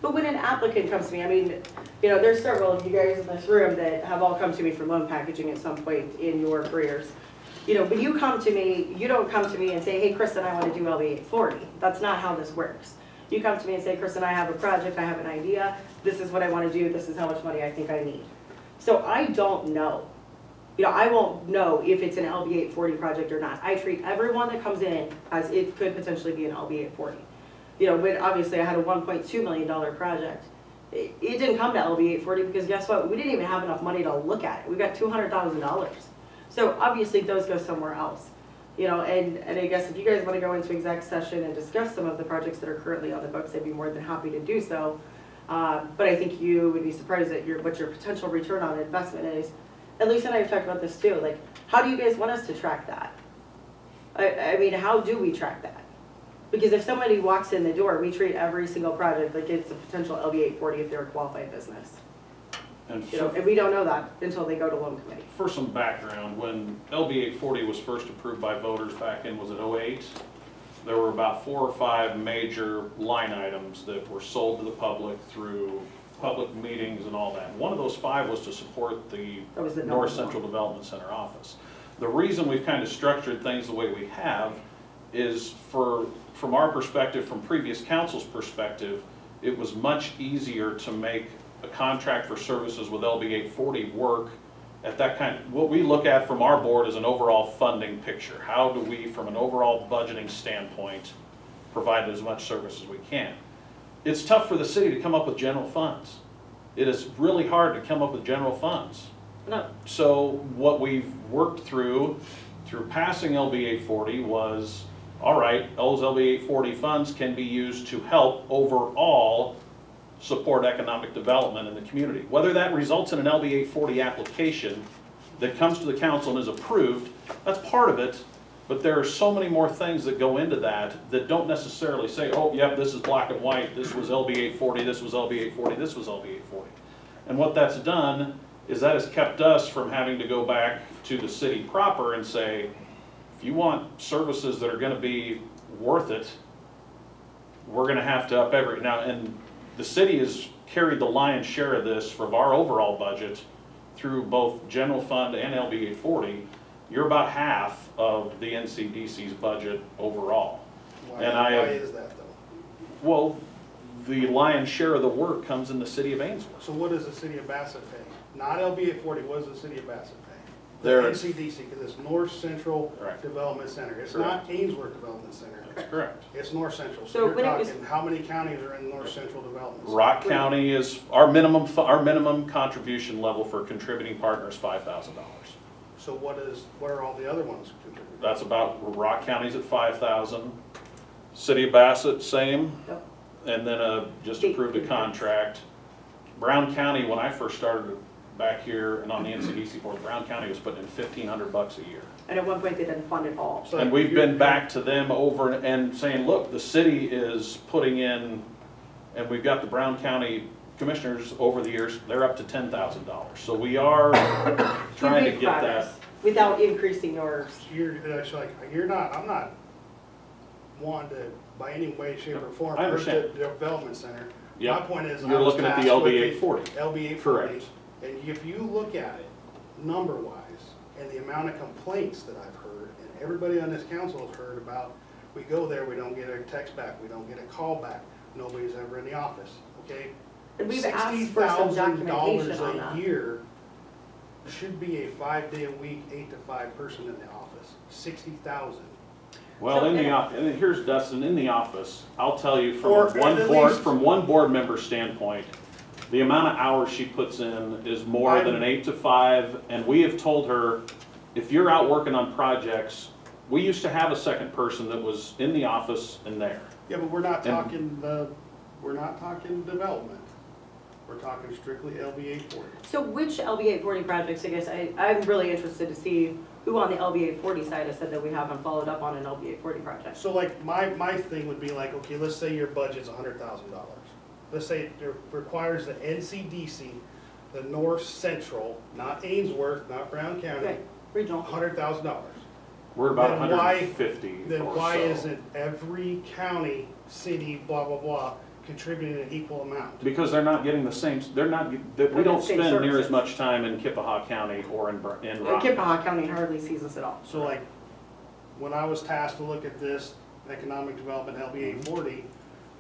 but when an applicant comes to me, I mean, you know, there's several of you guys in this room that have all come to me for loan packaging at some point in your careers. You know, when you come to me, you don't come to me and say, hey, Kristen, I want to do LB 840. That's not how this works. You come to me and say, Kristen, I have a project, I have an idea, this is what I want to do, this is how much money I think I need. So I don't know. You know, I won't know if it's an LB 840 project or not. I treat everyone that comes in as it could potentially be an LB 840. You know, when obviously I had a $1.2 million project. It didn't come to LB 840 because guess what? We didn't even have enough money to look at it. We got $200,000. So obviously those go somewhere else. You know, and I guess if you guys want to go into exec session and discuss some of the projects that are currently on the books, I'd be more than happy to do so. But I think you would be surprised at what your potential return on investment is. And Lisa and I have talked about this too. Like, how do you guys want us to track that? I mean, how do we track that? Because if somebody walks in the door, we treat every single project like it's a potential LB 840 if they're a qualified business. And You know, and we don't know that until they go to loan committee. for some background, when LB 840 was first approved by voters back in, was it '08? There were about 4 or 5 major line items that were sold to the public through public meetings and all that. One of those 5 was to support the That was the number North one. Central Development Center office. The reason we've kind of structured things the way we have is from our perspective, from previous council's perspective, it was much easier to make a contract for services with LB 840 work at that kind. What we look at from our board is an overall funding picture. How do we, from an overall budgeting standpoint, provide as much service as we can? It's tough for the city to come up with general funds. It is really hard to come up with general funds. No. So what we've worked through passing LB 840 was, all right, those LB 840 funds can be used to help overall support economic development in the community. Whether that results in an LB 840 application that comes to the council and is approved, that's part of it, but there are so many more things that go into that don't necessarily say, oh, yep, this is black and white, this was LB 840, this was LB 840, this was LB 840. And what that's done is that has kept us from having to go back to the city proper and say, if you want services that are gonna be worth it, we're gonna have to up now, and the city has carried the lion's share of this from our overall budget through both general fund and LB 840. You're about half of the NCDC's budget overall. why And is that though? Well, the lion's share of the work comes in the city of Ainsworth. So what does the city of Bassett pay? Not LB 840, what does the city of Bassett pay? The They're- NCDC, because it's North Central Correct. Development Center. It's Correct. not Ainsworth Development Center. That's correct. It's North Central. So So you're when it was- talking, how many counties are in North Central Development Center? Rock County is, our minimum contribution level for contributing partners, $5,000. So what are all the other ones contributing? That's about, Rock County's at 5,000. City of Bassett, same. Yep. And then just State approved a increase. contract. Brown County, when I first started back here and on the NCDC board, Brown County was putting in $1,500 a year. And at one point they didn't fund it all. So And we've you're- been back to them over and saying, look, the city is putting in, and we've got the Brown County commissioners over the years, they're up to $10,000. So we are trying to You make get progress that. without increasing yours. I'm not wanting to, by any way, shape, or form, I hurt understand. the development center. Yeah. My point is, I You're was looking at the tasked LB with 840. LB 840. Correct. And if you look at it, number-wise, and the amount of complaints that I've heard, and everybody on this council has heard about, we go there, we don't get a text back, we don't get a call back, nobody's ever in the office, okay? And we've asked for some documentation on $60,000 that. a year should be a 5-day-a-week, 8 to 5 person in the office, 60,000. Well, So- and here's Dustin, in the office, I'll tell you Or from at least- one board member standpoint, the amount of hours she puts in is more than an 8 to 5, and we have told her, if you're out working on projects, we used to have a second person that was in the office and there. Yeah, but we're not And- talking development. We're talking strictly LB 840. So which LB 840 projects, I guess, I'm really interested to see who on the LB 840 side has said that we haven't followed up on an LB 840 project. So like, my thing would be like, okay, let's say your budget's $100,000. Let's say it requires the NCDC, the North Central, not Ainsworth, not Brown County, Right. Regional. $100,000. We're about Then why- 150 Then or why so. isn't every county, city, blah, blah, blah, contributing an equal amount? Because they're not getting the same, they're not, we getting don't the same spend near services. as much time in Kippaha County or in Rocky. Kippaha County hardly sees us at all. So like, when I was tasked to look at this economic development LBA 40,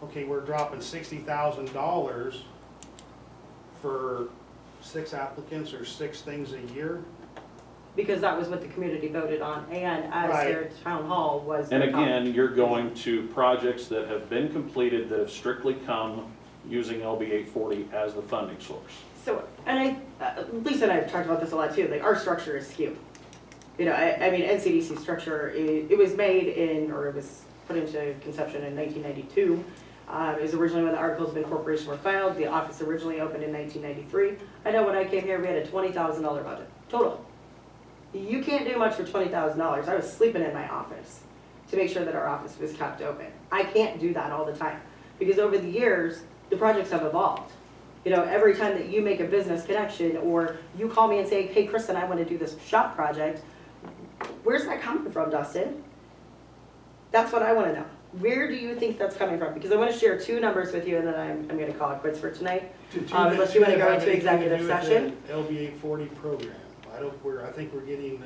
okay, we're dropping $60,000 for 6 applicants or 6 things a year. Because that was what the community voted on, and as their town hall was. And their town. again, you're going to projects that have been completed that have strictly come using LB 840 as the funding source. So, and Lisa and I have talked about this a lot too, like our structure is skewed. You know, I mean, NCDC structure, it was made in, or it was put into conception in 1992. It was originally when the Articles of Incorporation were filed. The office originally opened in 1993. I know when I came here, we had a $20,000 budget, total. You can't do much for $20,000. I was sleeping in my office to make sure that our office was kept open. I can't do that all the time because over the years, the projects have evolved. You know, every time that you make a business connection or you call me and say, hey, Kristen, I want to do this shop project, where's that coming from, Dustin? That's what I want to know. Where do you think that's coming from? Because I want to share 2 numbers with you and then I'm going to call it quits for tonight. Unless you want to go into executive session. LBA 40 program. I think we're getting.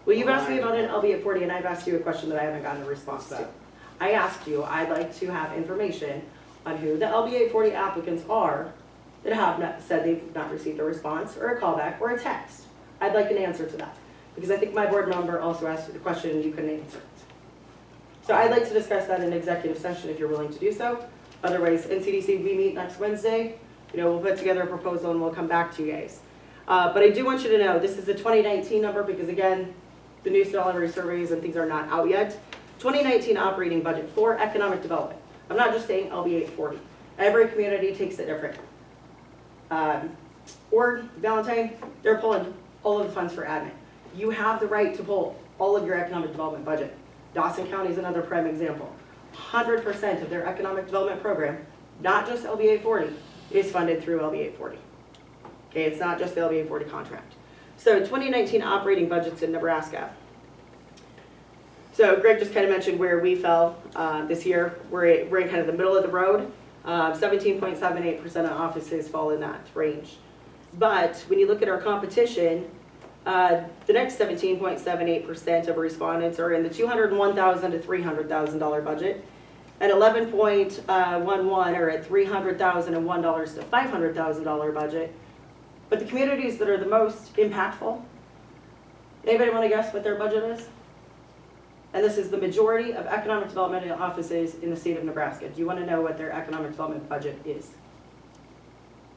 Well, you've asked me about an LBA 40 and I've asked you a question that I haven't gotten a response What's to. that? I asked you, I'd like to have information on who the LBA 40 applicants are that have not said they've not received a response or a callback or a text. I'd like an answer to that. Because I think my board member also asked you the question and you couldn't answer it. So I'd like to discuss that in executive session if you're willing to do so. Otherwise, NCDC, we meet next Wednesday. You know, we'll put together a proposal and we'll come back to you guys. But I do want you to know, this is a 2019 number because again, the new salary surveys and things are not out yet. 2019 operating budget for economic development. I'm not just saying LB 840. Every community takes it different. Org, Valentine, they're pulling all of the funds for admin. You have the right to pull all of your economic development budget. Dawson County is another prime example. 100% of their economic development program, not just LB 840, is funded through LB 840. Okay, it's not just the LB 840 contract. So 2019 operating budgets in Nebraska. So Greg just kind of mentioned where we fell this year. We're in kind of the middle of the road. 17.78% of offices fall in that range. But when you look at our competition, the next 17.78% of respondents are in the $201,000 to $300,000 budget, and 11.11 are at $300,001 to $500,000 budget. But the communities that are the most impactful, anybody want to guess what their budget is? And this is the majority of economic development offices in the state of Nebraska. Do you want to know what their economic development budget is?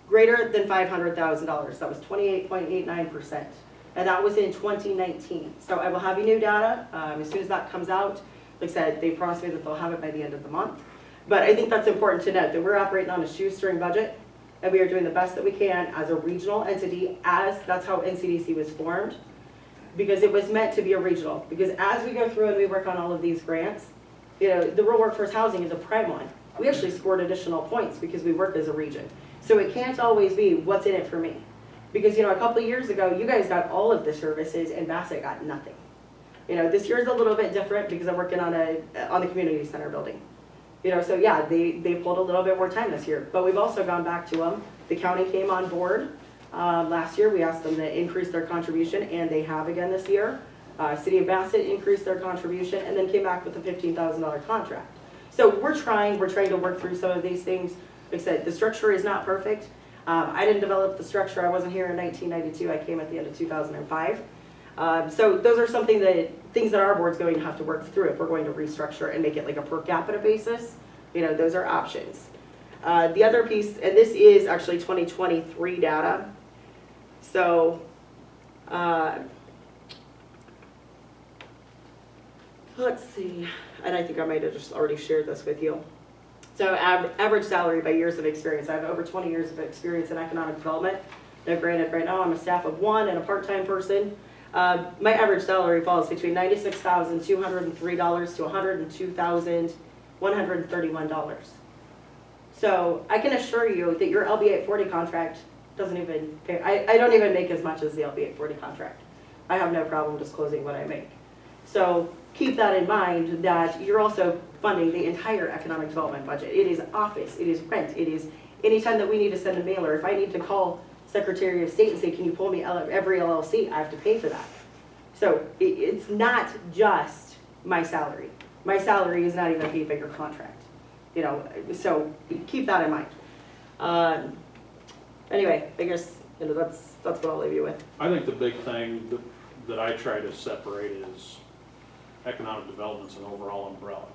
Greater than $500,000. That was 28.89%. And that was in 2019. So I will have you new data as soon as that comes out. Like I said, they promised me that they'll have it by the end of the month. But I think that's important to note that we're operating on a shoestring budget and we are doing the best that we can as a regional entity, as that's how NCDC was formed, because it was meant to be a regional. Because as we go through and we work on all of these grants, you know, the rural workforce housing is a prime one. We actually scored additional points because we work as a region. So it can't always be what's in it for me. Because, you know, a couple of years ago, you guys got all of the services and Bassett got nothing. You know, this year's a little bit different because I'm working on the community center building. You know, so yeah, they pulled a little bit more time this year, but we've also gone back to them. The county came on board last year. We asked them to increase their contribution, and they have again this year. City of Bassett increased their contribution and then came back with a $15,000 contract. So we're trying to work through some of these things. Like I said, the structure is not perfect. I didn't develop the structure. I wasn't here in 1992. I came at the end of 2005. So those are things that our board's going to have to work through if we're going to restructure and make it like a per capita basis. You know, those are options. The other piece, and this is actually 2023 data. So let's see, and I think I might have just already shared this with you. So average salary by years of experience. I have over 20 years of experience in economic development. Now granted, right now I'm a staff of 1 and a part-time person. My average salary falls between $96,203 to $102,131. So I can assure you that your LB 840 contract doesn't even pay. I don't even make as much as the LB 840 contract. I have no problem disclosing what I make. So keep that in mind, that you're also funding the entire economic development budget. It is office, it is rent, it is anytime that we need to send a mailer. If I need to call Secretary of State and say, can you pull me every LLC, I have to pay for that. So it's not just my salary. My salary is not even a eight-figure contract, you know, so keep that in mind. Anyway, I guess, you know, that's what I'll leave you with. I think the big thing that I try to separate is economic development's an overall umbrella.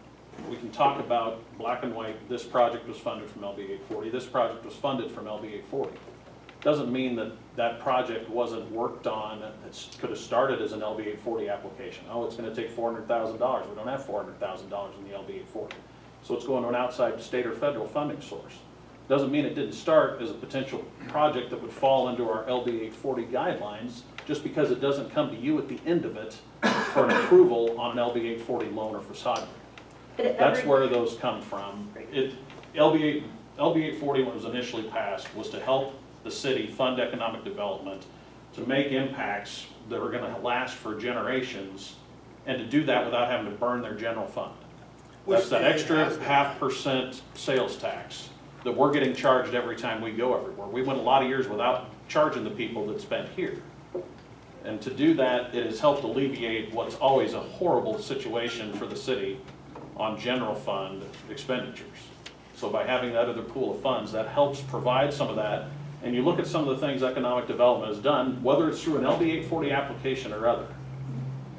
We can talk about black and white, this project was funded from LB 840, this project was funded from LB 840. Doesn't mean that that project wasn't worked on, it could have started as an LB 840 application. Oh, it's gonna take $400,000. We don't have $400,000 in the LB 840. So it's going to an outside state or federal funding source. Doesn't mean it didn't start as a potential project that would fall into our LB 840 guidelines, just because it doesn't come to you at the end of it for an approval on an LB 840 loan or facade. That's where those come from. LB 840, when it was initially passed, was to help the city fund economic development, to make impacts that are going to last for generations, and to do that without having to burn their general fund. That's that extra 0.5% sales tax that we're getting charged every time we go everywhere. We went a lot of years without charging the people that spent here. And to do that, it has helped alleviate what's always a horrible situation for the city on general fund expenditures. So by having that other pool of funds, that helps provide some of that. And you look at some of the things economic development has done, whether it's through an LB 840 application or other.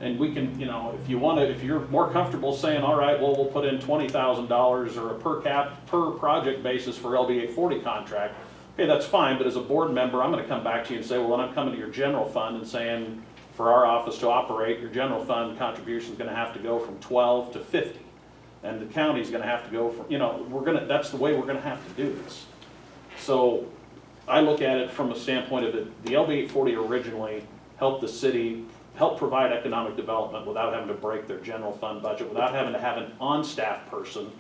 And we can, you know, if you want to, if you're more comfortable saying, all right, well, we'll put in $20,000 or a per project basis for LB 840 contract, okay, that's fine. But as a board member, I'm going to come back to you and say, well, when I'm coming to your general fund and saying, for our office to operate, your general fund contribution is going to have to go from 12 to 50. And the county's going to have to go from, you know, that's the way we're going to have to do this. So I look at it from a standpoint of it, the LB 840 originally helped the city, help provide economic development without having to break their general fund budget, without having to have an on-staff person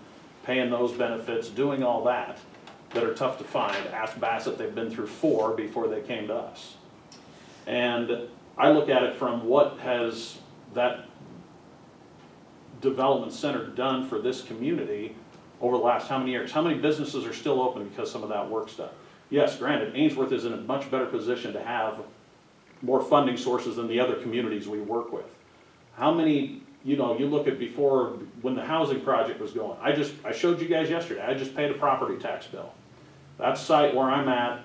paying those benefits, doing all that are tough to find. Ask Bassett, they've been through 4 before they came to us. And I look at it from what has that development center done for this community over the last how many years? How many businesses are still open because some of that work's done? Yes, granted, Ainsworth is in a much better position to have more funding sources than the other communities we work with. How many, you know, you look at before, when the housing project was going, I showed you guys yesterday, I just paid a property tax bill. That site where I'm at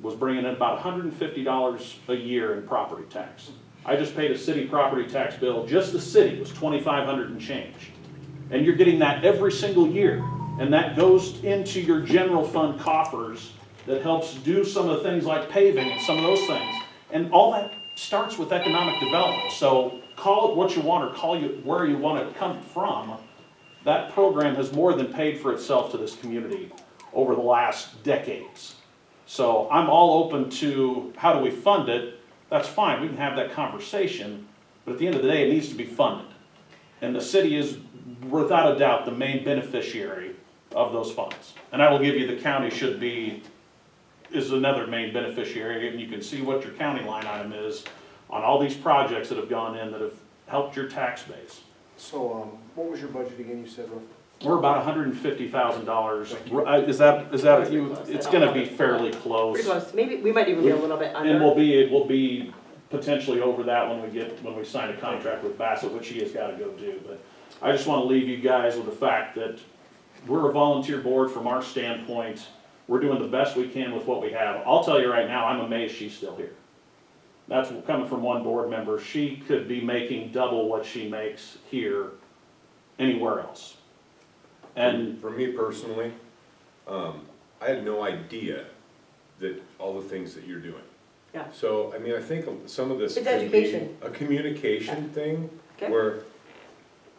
was bringing in about $150 a year in property tax. I just paid a city property tax bill, just the city was $2,500 and change. And you're getting that every single year. And that goes into your general fund coffers that helps do some of the things like paving and some of those things. And all that starts with economic development. So call it what you want or call it where you want it to come from. That program has more than paid for itself to this community over the last decades. So I'm all open to how do we fund it. That's fine, we can have that conversation, but at the end of the day, it needs to be funded. And the city is, without a doubt, the main beneficiary of those funds. And I will give you, the county is another main beneficiary, and you can see what your county line item is on all these projects that have gone in that have helped your tax base. So, what was your budget again, you said, roughly? We're about $150,000. Is that you? It's going to be fairly close. Pretty close. Maybe we might even be a little bit under. And we'll be potentially over that when we sign a contract with Bassett, which he has got to go do. But I just want to leave you guys with the fact that we're a volunteer board. From our standpoint, we're doing the best we can with what we have. I'll tell you right now, I'm amazed she's still here. That's coming from one board member. She could be making double what she makes here anywhere else. And for me personally, I had no idea that all the things that you're doing. Yeah. So, I mean, I think some of this It's could education. be a communication thing, Okay. where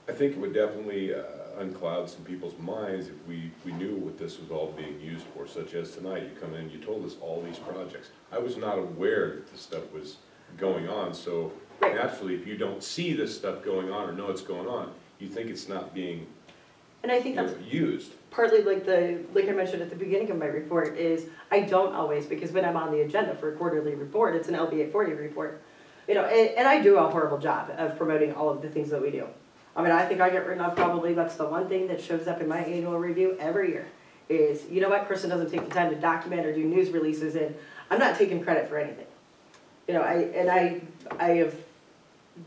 I think it would definitely uncloud some people's minds if we knew what this was all being used for, such as tonight, you come in, you told us all these projects. I was not aware that this stuff was going on, so naturally, if you don't see this stuff going on or know it's going on, you think it's not being And I think that's used. partly like I mentioned at the beginning of my report is I don't always, because when I'm on the agenda for a quarterly report, it's an LB 840 report. You know, and I do a horrible job of promoting all of the things that we do. I mean, I think I get written off probably, that's the one thing that shows up in my annual review every year, is, you know what, Kristen doesn't take the time to document or do news releases, and I'm not taking credit for anything. You know, I have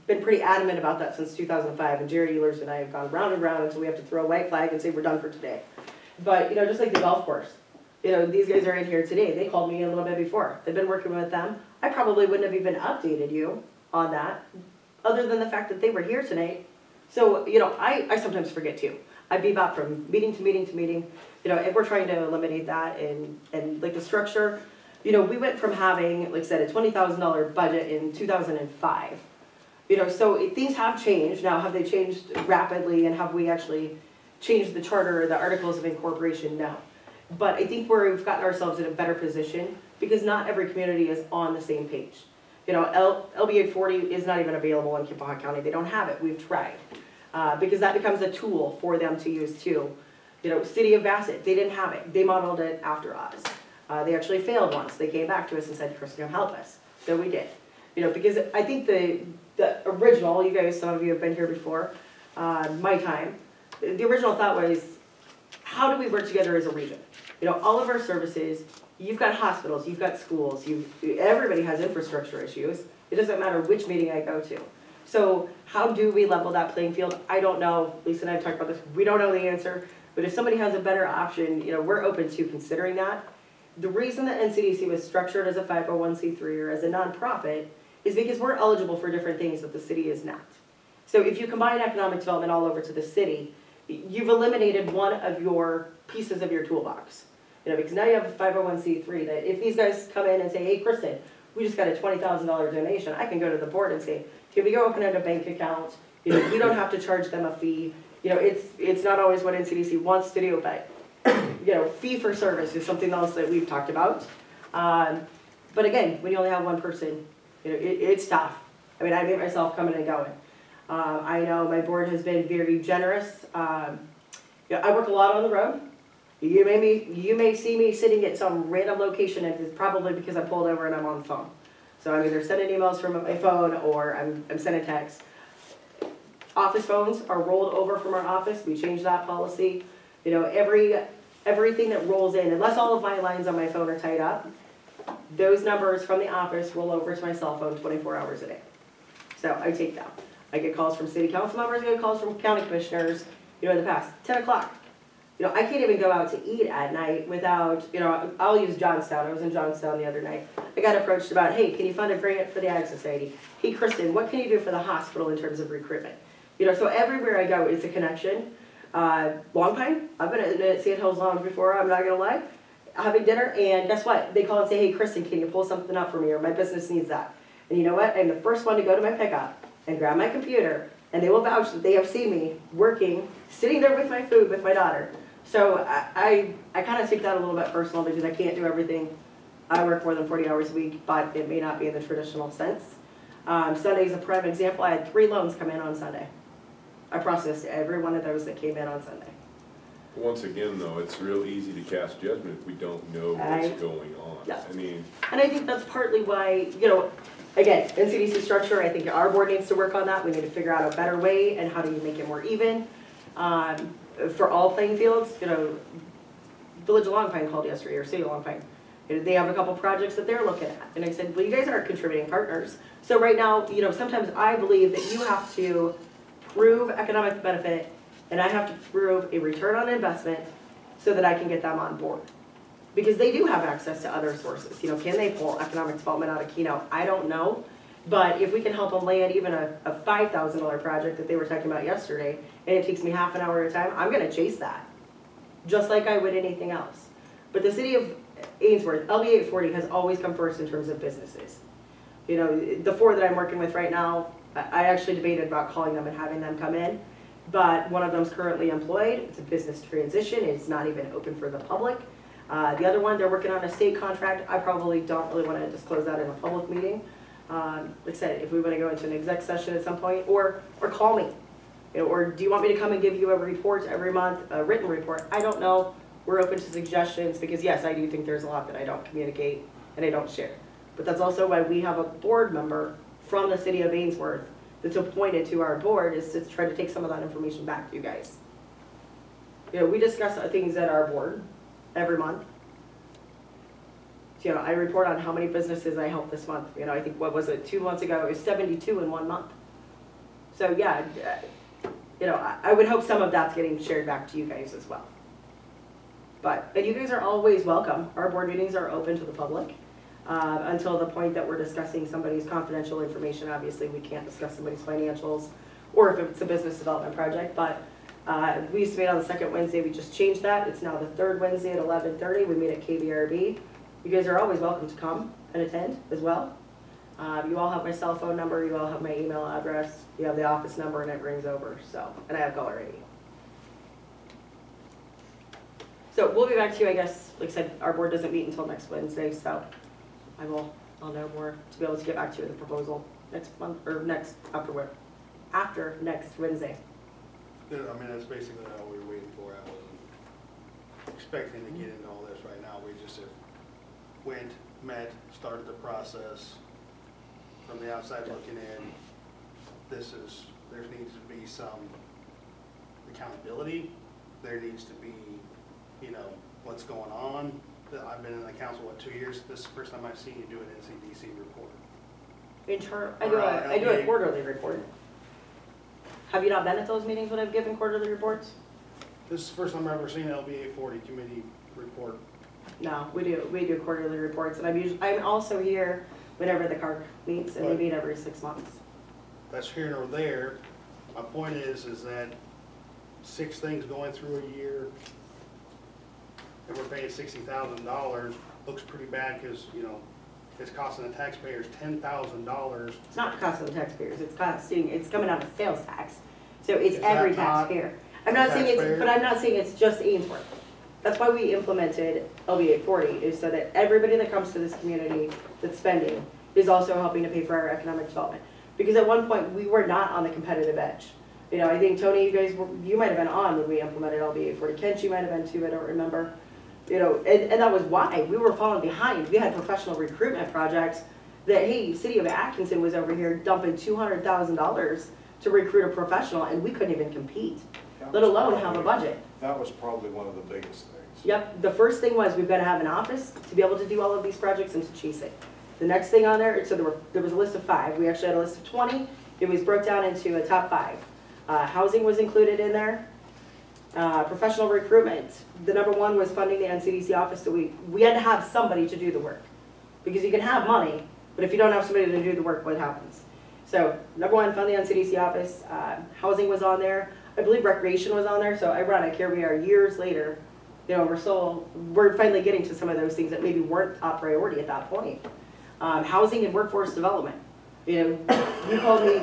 been pretty adamant about that since 2005, and Jerry Ehlers and I have gone round and round until we have to throw a white flag and say we're done for today. But, you know, just like the golf course, you know, these guys are in here today. They called me a little bit before. They've been working with them. I probably wouldn't have even updated you on that, other than the fact that they were here tonight. So, you know, I sometimes forget too. I bebop from meeting to meeting to meeting, you know, and we're trying to eliminate that, and like the structure, you know, we went from having, like I said, a $20,000 budget in 2005. You know, so things have changed. Now, have they changed rapidly, and have we actually changed the charter or the articles of incorporation? No. But I think we've gotten ourselves in a better position because not every community is on the same page. You know, LB 840 is not even available in Kippaha County. They don't have it. We've tried. Because that becomes a tool for them to use too. You know, City of Bassett, they didn't have it. They modeled it after us. They actually failed once. They came back to us and said, Kristen, come help us. So we did. You know, because I think the original, you guys, some of you have been here before, my time, the original thought was, how do we work together as a region? You know, all of our services, you've got hospitals, you've got schools, everybody has infrastructure issues. It doesn't matter which meeting I go to. So how do we level that playing field? I don't know. Lisa and I have talked about this. We don't know the answer. But if somebody has a better option, you know, we're open to considering that. The reason that NCDC was structured as a 501c3 or as a nonprofit is because we're eligible for different things that the city is not. So if you combine economic development all over to the city, you've eliminated one of your pieces of your toolbox. You know, because now you have a 501c3 that if these guys come in and say, hey, Kristen, we just got a $20,000 donation, I can go to the board and say, can we go open a bank account? You know, we don't have to charge them a fee. You know, it's not always what NCDC wants to do, but, you know, fee for service is something else that we've talked about. But again, when you only have one person, you know, it's tough. I mean, I made myself coming and going. I know my board has been very generous. You know, I work a lot on the road. You may see me sitting at some random location, and it's probably because I pulled over and I'm on the phone. So I'm either sending emails from my phone or I'm sending texts. Office phones are rolled over from our office. We changed that policy. You know, everything that rolls in, unless all of my lines on my phone are tied up, those numbers from the office roll over to my cell phone 24 hours a day. So I take them. I get calls from city council members, I get calls from county commissioners, you know, in the past, 10 o'clock. You know, I can't even go out to eat at night without, you know, I'll use Johnstown. I was in Johnstown the other night. I got approached about, hey, can you fund a grant for the Ag Society? Hey, Kristen, what can you do for the hospital in terms of recruitment? You know, so everywhere I go, it's a connection. Long Pine, I've been at Sand Hills Lounge before, I'm not gonna lie, having dinner, and guess what? They call and say, hey, Kristen, can you pull something up for me, or my business needs that. And you know what? I'm the first one to go to my pickup and grab my computer, and they will vouch that they have seen me working, sitting there with my food with my daughter. So I kind of take that a little bit personal because I can't do everything. I work more than 40 hours a week, but it may not be in the traditional sense. Sunday's a prime example. I had 3 loans come in on Sunday. I processed every one of those that came in on Sunday. Once again, though, it's real easy to cast judgment if we don't know what's going on. Yeah. I mean, and I think that's partly why, you know, again, NCDC structure, I think our board needs to work on that. We need to figure out a better way and how do you make it more even. For all playing fields, you know, Village of Long Pine called yesterday, or City of Long Pine. You know, they have a couple projects that they're looking at. And I said, well, you guys aren't contributing partners. So right now, you know, sometimes I believe that you have to prove economic benefit and I have to prove a return on investment so that I can get them on board. Because they do have access to other sources. You know, can they pull economic development out of Keynote? I don't know. But if we can help them land even a $5,000 project that they were talking about yesterday, and it takes me half an hour at a time, I'm gonna chase that. Just like I would anything else. But the city of Ainsworth, LB 840 has always come first in terms of businesses. You know, the 4 that I'm working with right now, I actually debated about calling them and having them come in, but one of them's currently employed. It's a business transition. It's not even open for the public. The other one, they're working on a state contract. I probably don't really want to disclose that in a public meeting. Like I said, if we want to go into an exec session at some point, or call me. You know, or do you want me to come and give you a report every month, a written report? I don't know. We're open to suggestions because yes, I do think there's a lot that I don't communicate and I don't share. But that's also why we have a board member from the city of Ainsworth that's appointed to our board is to try to take some of that information back to you guys. You know, we discuss things at our board every month. You know, I report on how many businesses I helped this month. You know, I think, what was it, 2 months ago, it was 72 in 1 month. So yeah, you know, I would hope some of that's getting shared back to you guys as well. And you guys are always welcome. Our board meetings are open to the public until the point that we're discussing somebody's confidential information. Obviously, we can't discuss somebody's financials or if it's a business development project, but we used to meet on the second Wednesday. We just changed that. It's now the third Wednesday at 11:30. We meet at KBRB. You guys are always welcome to come and attend as well. You all have my cell phone number. You all have my email address. You have the office number, and it rings over. So, and I have caller ID. So we'll be back to you, I guess. Like I said, our board doesn't meet until next Wednesday, so I'll know more to be able to get back to you with the proposal next month, or after next Wednesday. I mean, that's basically all we were waiting for. I wasn't expecting to get into all this right now. We just went, met, started the process. From the outside looking in, there needs to be some accountability. There needs to be, you know, what's going on. I've been in the council, 2 years? This is the first time I've seen you do an NCDC report. I do a quarterly report. Have you not been at those meetings when I've given quarterly reports? This is the first time I've ever seen an LBA 40 committee report. No, we do quarterly reports, and I'm also here whenever the CARC meets, and we meet every 6 months. That's here nor there. My point is that 6 things going through a year, and we're paying $60,000, looks pretty bad because, you know, it's costing the taxpayers $10,000. It's not costing the taxpayers, it's coming out of sales tax. So it's every taxpayer. I'm not saying it's just Ainsworth. That's why we implemented LB 840, is so that everybody that comes to this community that's spending is also helping to pay for our economic development. Because at one point, we were not on the competitive edge. You know, I think, Tony, you might have been on when we implemented LB 840. Kent, you might have been too, I don't remember. You know, and that was why we were falling behind. We had professional recruitment projects that, hey, City of Atkinson was over here dumping $200,000 to recruit a professional, and we couldn't even compete, let alone have a budget. That was probably one of the biggest things. Yep, the first thing was we've got to have an office to be able to do all of these projects and to chase it. The next thing on there, so there was a list of 5. We actually had a list of 20. It was broke down into a top 5. Housing was included in there. Professional recruitment. The number 1 was funding the NCDC office. So we had to have somebody to do the work. Because you can have money, but if you don't have somebody to do the work, what happens? So number 1, fund the NCDC office. Housing was on there. I believe recreation was on there. So ironic, here we are years later. You know, we're finally getting to some of those things that maybe weren't top priority at that point. Housing and workforce development. You know, you called me,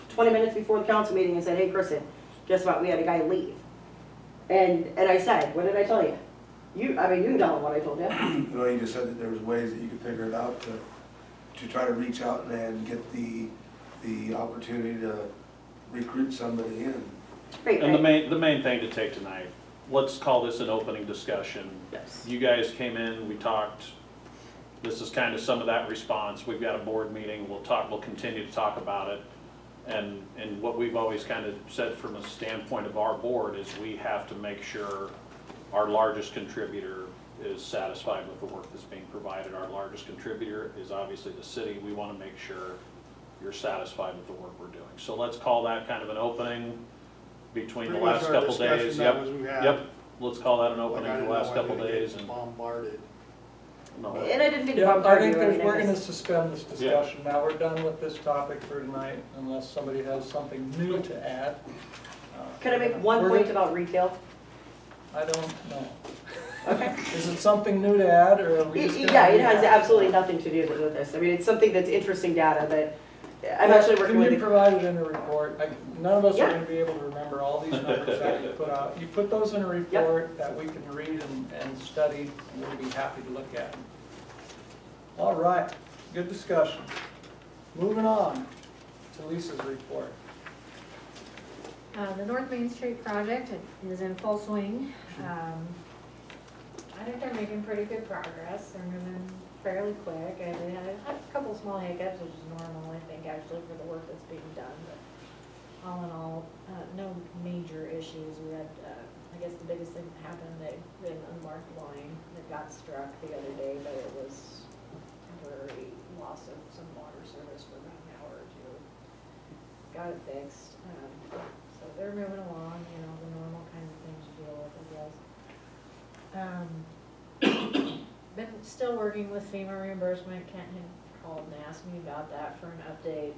20 minutes before the council meeting and said, hey, Kristen, guess what? We had a guy leave. And I said, what did I tell you? You can tell him what I told you. Well, you just said that there was ways that you could figure it out to try to reach out and get the opportunity to recruit somebody in. Great. And the main thing to take tonight, let's call this an opening discussion. Yes. You guys came in, we talked. This is kind of some of that response. We've got a board meeting. We'll continue to talk about it. And what we've always kind of said from a standpoint of our board is we have to make sure our largest contributor is satisfied with the work that's being provided. Our largest contributor is obviously the city. We want to make sure you're satisfied with the work we're doing. So let's call that kind of an opening between the last couple days. Yep. Let's call that an opening the last couple days. And bombarded. no. And I didn't mean to Yeah, I bombard think you. we're going to suspend this discussion. Now we're done with this topic for tonight, unless somebody has something new to add. Can I make one point about retail? I don't know. Okay. Is it something new to add, or are we just gonna Yeah, it has react? absolutely nothing to do with this. I mean, it's something that's interesting data that I'm actually working with. Can you provide it in a report? None of us Yeah. are going to be able to remember all these numbers that you put out. You put those in a report that we can read and study, and we'll be happy to look at. All right, good discussion. Moving on to Lisa's report. The North Main Street project is in full swing. I think they're making pretty good progress. They're moving fairly quick. I mean, I had a couple small hiccups, which is normal, I think, actually, for the work that's being done, but all in all, no major issues. We had, I guess the biggest thing that happened, they had an unmarked line that got struck the other day, but it was temporary loss of some water service for about an hour or two. Got it fixed. So they're moving along, you know, the normal kind of things you deal with, I guess. Been still working with FEMA reimbursement. Kent had called and asked me about that for an update.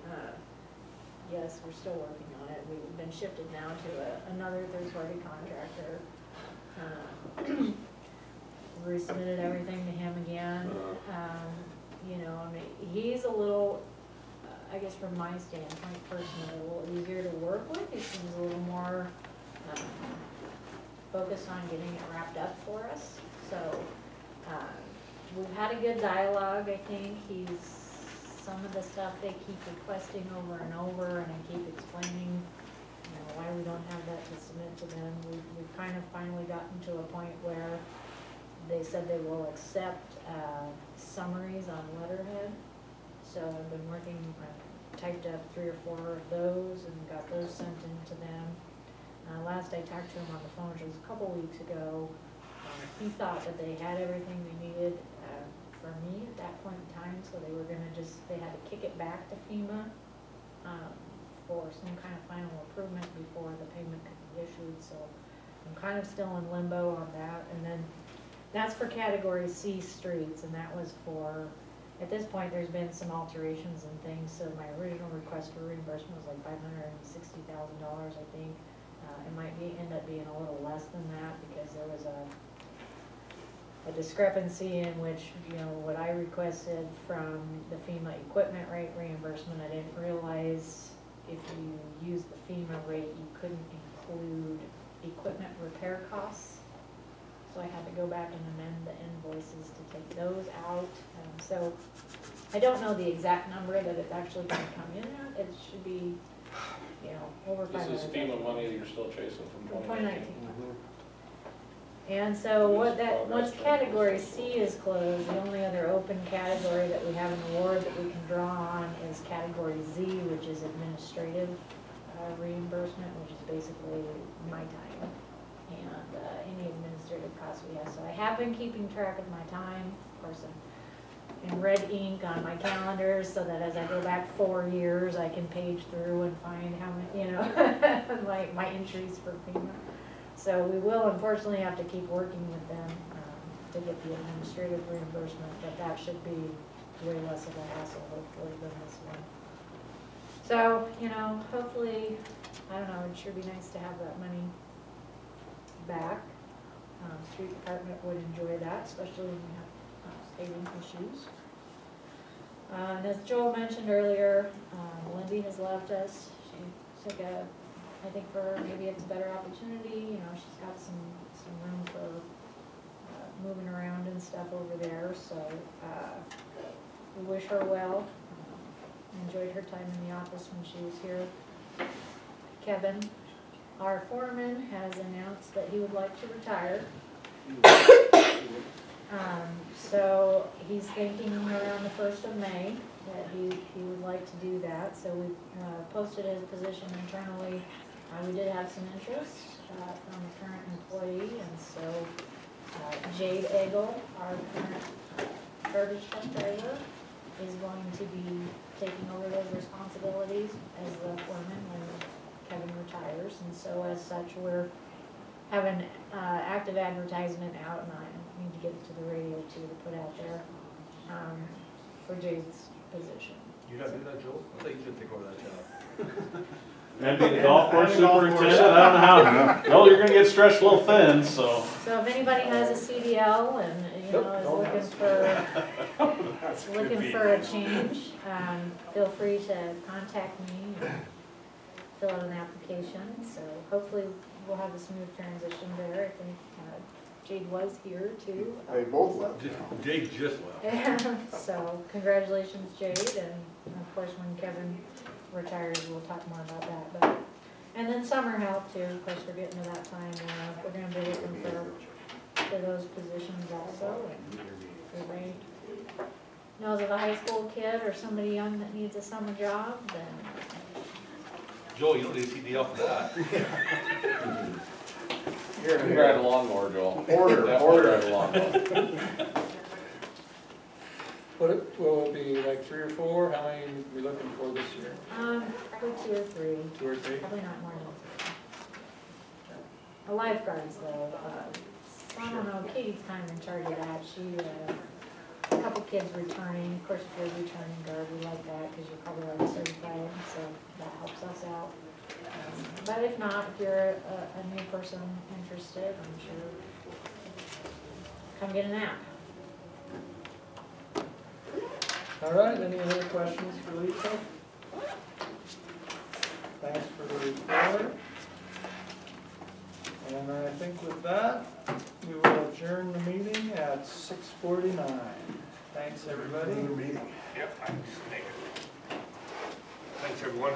Yes, we're still working on it. We've been shifted now to another third-party contractor. Resubmitted everything to him again. You know, I mean, he's a little, I guess from my standpoint personally, a little easier to work with. He seems a little more focused on getting it wrapped up for us. So we've had a good dialogue, I think. Some of the stuff they keep requesting over and over, and I keep explaining, you know, why we don't have that to submit to them. We've kind of finally gotten to a point where they said they will accept summaries on letterhead. So I've been working, I've typed up 3 or 4 of those and got those sent in to them. Last I talked to him on the phone, which was a couple weeks ago, he thought that they had everything they needed for me at that point in time, so they were gonna they had to kick it back to FEMA for some kind of final improvement before the payment could be issued, so I'm kind of still in limbo on that. And then that's for category C streets, and that was for, at this point, there's been some alterations and things, so my original request for reimbursement was like $560,000, I think. It might end up being a little less than that, because there was a discrepancy in which, you know, what I requested from the FEMA equipment rate reimbursement, I didn't realize if you use the FEMA rate, you couldn't include equipment repair costs. So I had to go back and amend the invoices to take those out. So I don't know the exact number that it's actually going to come in at. It should be, you know, over 500. This is FEMA money that you're still chasing from 2019. And so once category C is closed, the only other open category that we have an award that we can draw on is category Z, which is administrative reimbursement, which is basically my time and any administrative costs we have. So I have been keeping track of my time, of course, in red ink on my calendar, so that as I go back 4 years, I can page through and find how many, you know, my entries for FEMA. So we will unfortunately have to keep working with them to get the administrative reimbursement, but that should be way less of a hassle, hopefully, than this one. So, you know, hopefully, I don't know, it sure be nice to have that money back. Street department would enjoy that, especially when we have paving issues. And as Joel mentioned earlier, Lindy has left us. She took I think for her, maybe it's a better opportunity. You know, she's got some room for moving around and stuff over there. So we wish her well. Enjoyed her time in the office when she was here. Kevin, our foreman, has announced that he would like to retire. So he's thinking around the 1st of May that he would like to do that. So we posted his position internally. We did have some interest from a current employee, and so Jade Egel, our current garbage truck driver, is going to be taking over those responsibilities as the foreman when Kevin retires. And so as such, we're having active advertisement out, and I need to get it to the radio too to put out there for Jade's position. You gotta do that, Joel? I think you should take over that job. And be the golf course superintendent, I don't know how, well, you're gonna get stretched a little thin, so. So if anybody has a CDL and, you know, is looking for a change, feel free to contact me and fill out an application. So hopefully we'll have a smooth transition there. I think Jade was here too. They both left. Jake just left. So congratulations, Jade, and of course when Kevin retires, we'll talk more about that. But and then summer help too. Of course, we're getting to that time. We're going to be looking for those positions also. And knows of a high school kid or somebody young that needs a summer job, then Joel, you don't need a CDL for that. You can ride a lawnmower, Joel. Order, Definitely order. ride a lawnmower. Will it be like 3 or 4? How many are we looking for this year? probably 2 or 3, 2 or 3? probably not more than 3. The lifeguards though, I don't know, Katie's kind of in charge of that, she, a couple kids returning, of course, if you're a returning guard, we like that, because you're probably already certified, so that helps us out. But if not, if you're a new person interested, I'm sure, come get a nap. All right, any other questions for Lisa? Thanks for the report. And I think with that, we will adjourn the meeting at 6:49. Thanks, everybody. Meeting. Yep, I just make it. Thanks, everyone.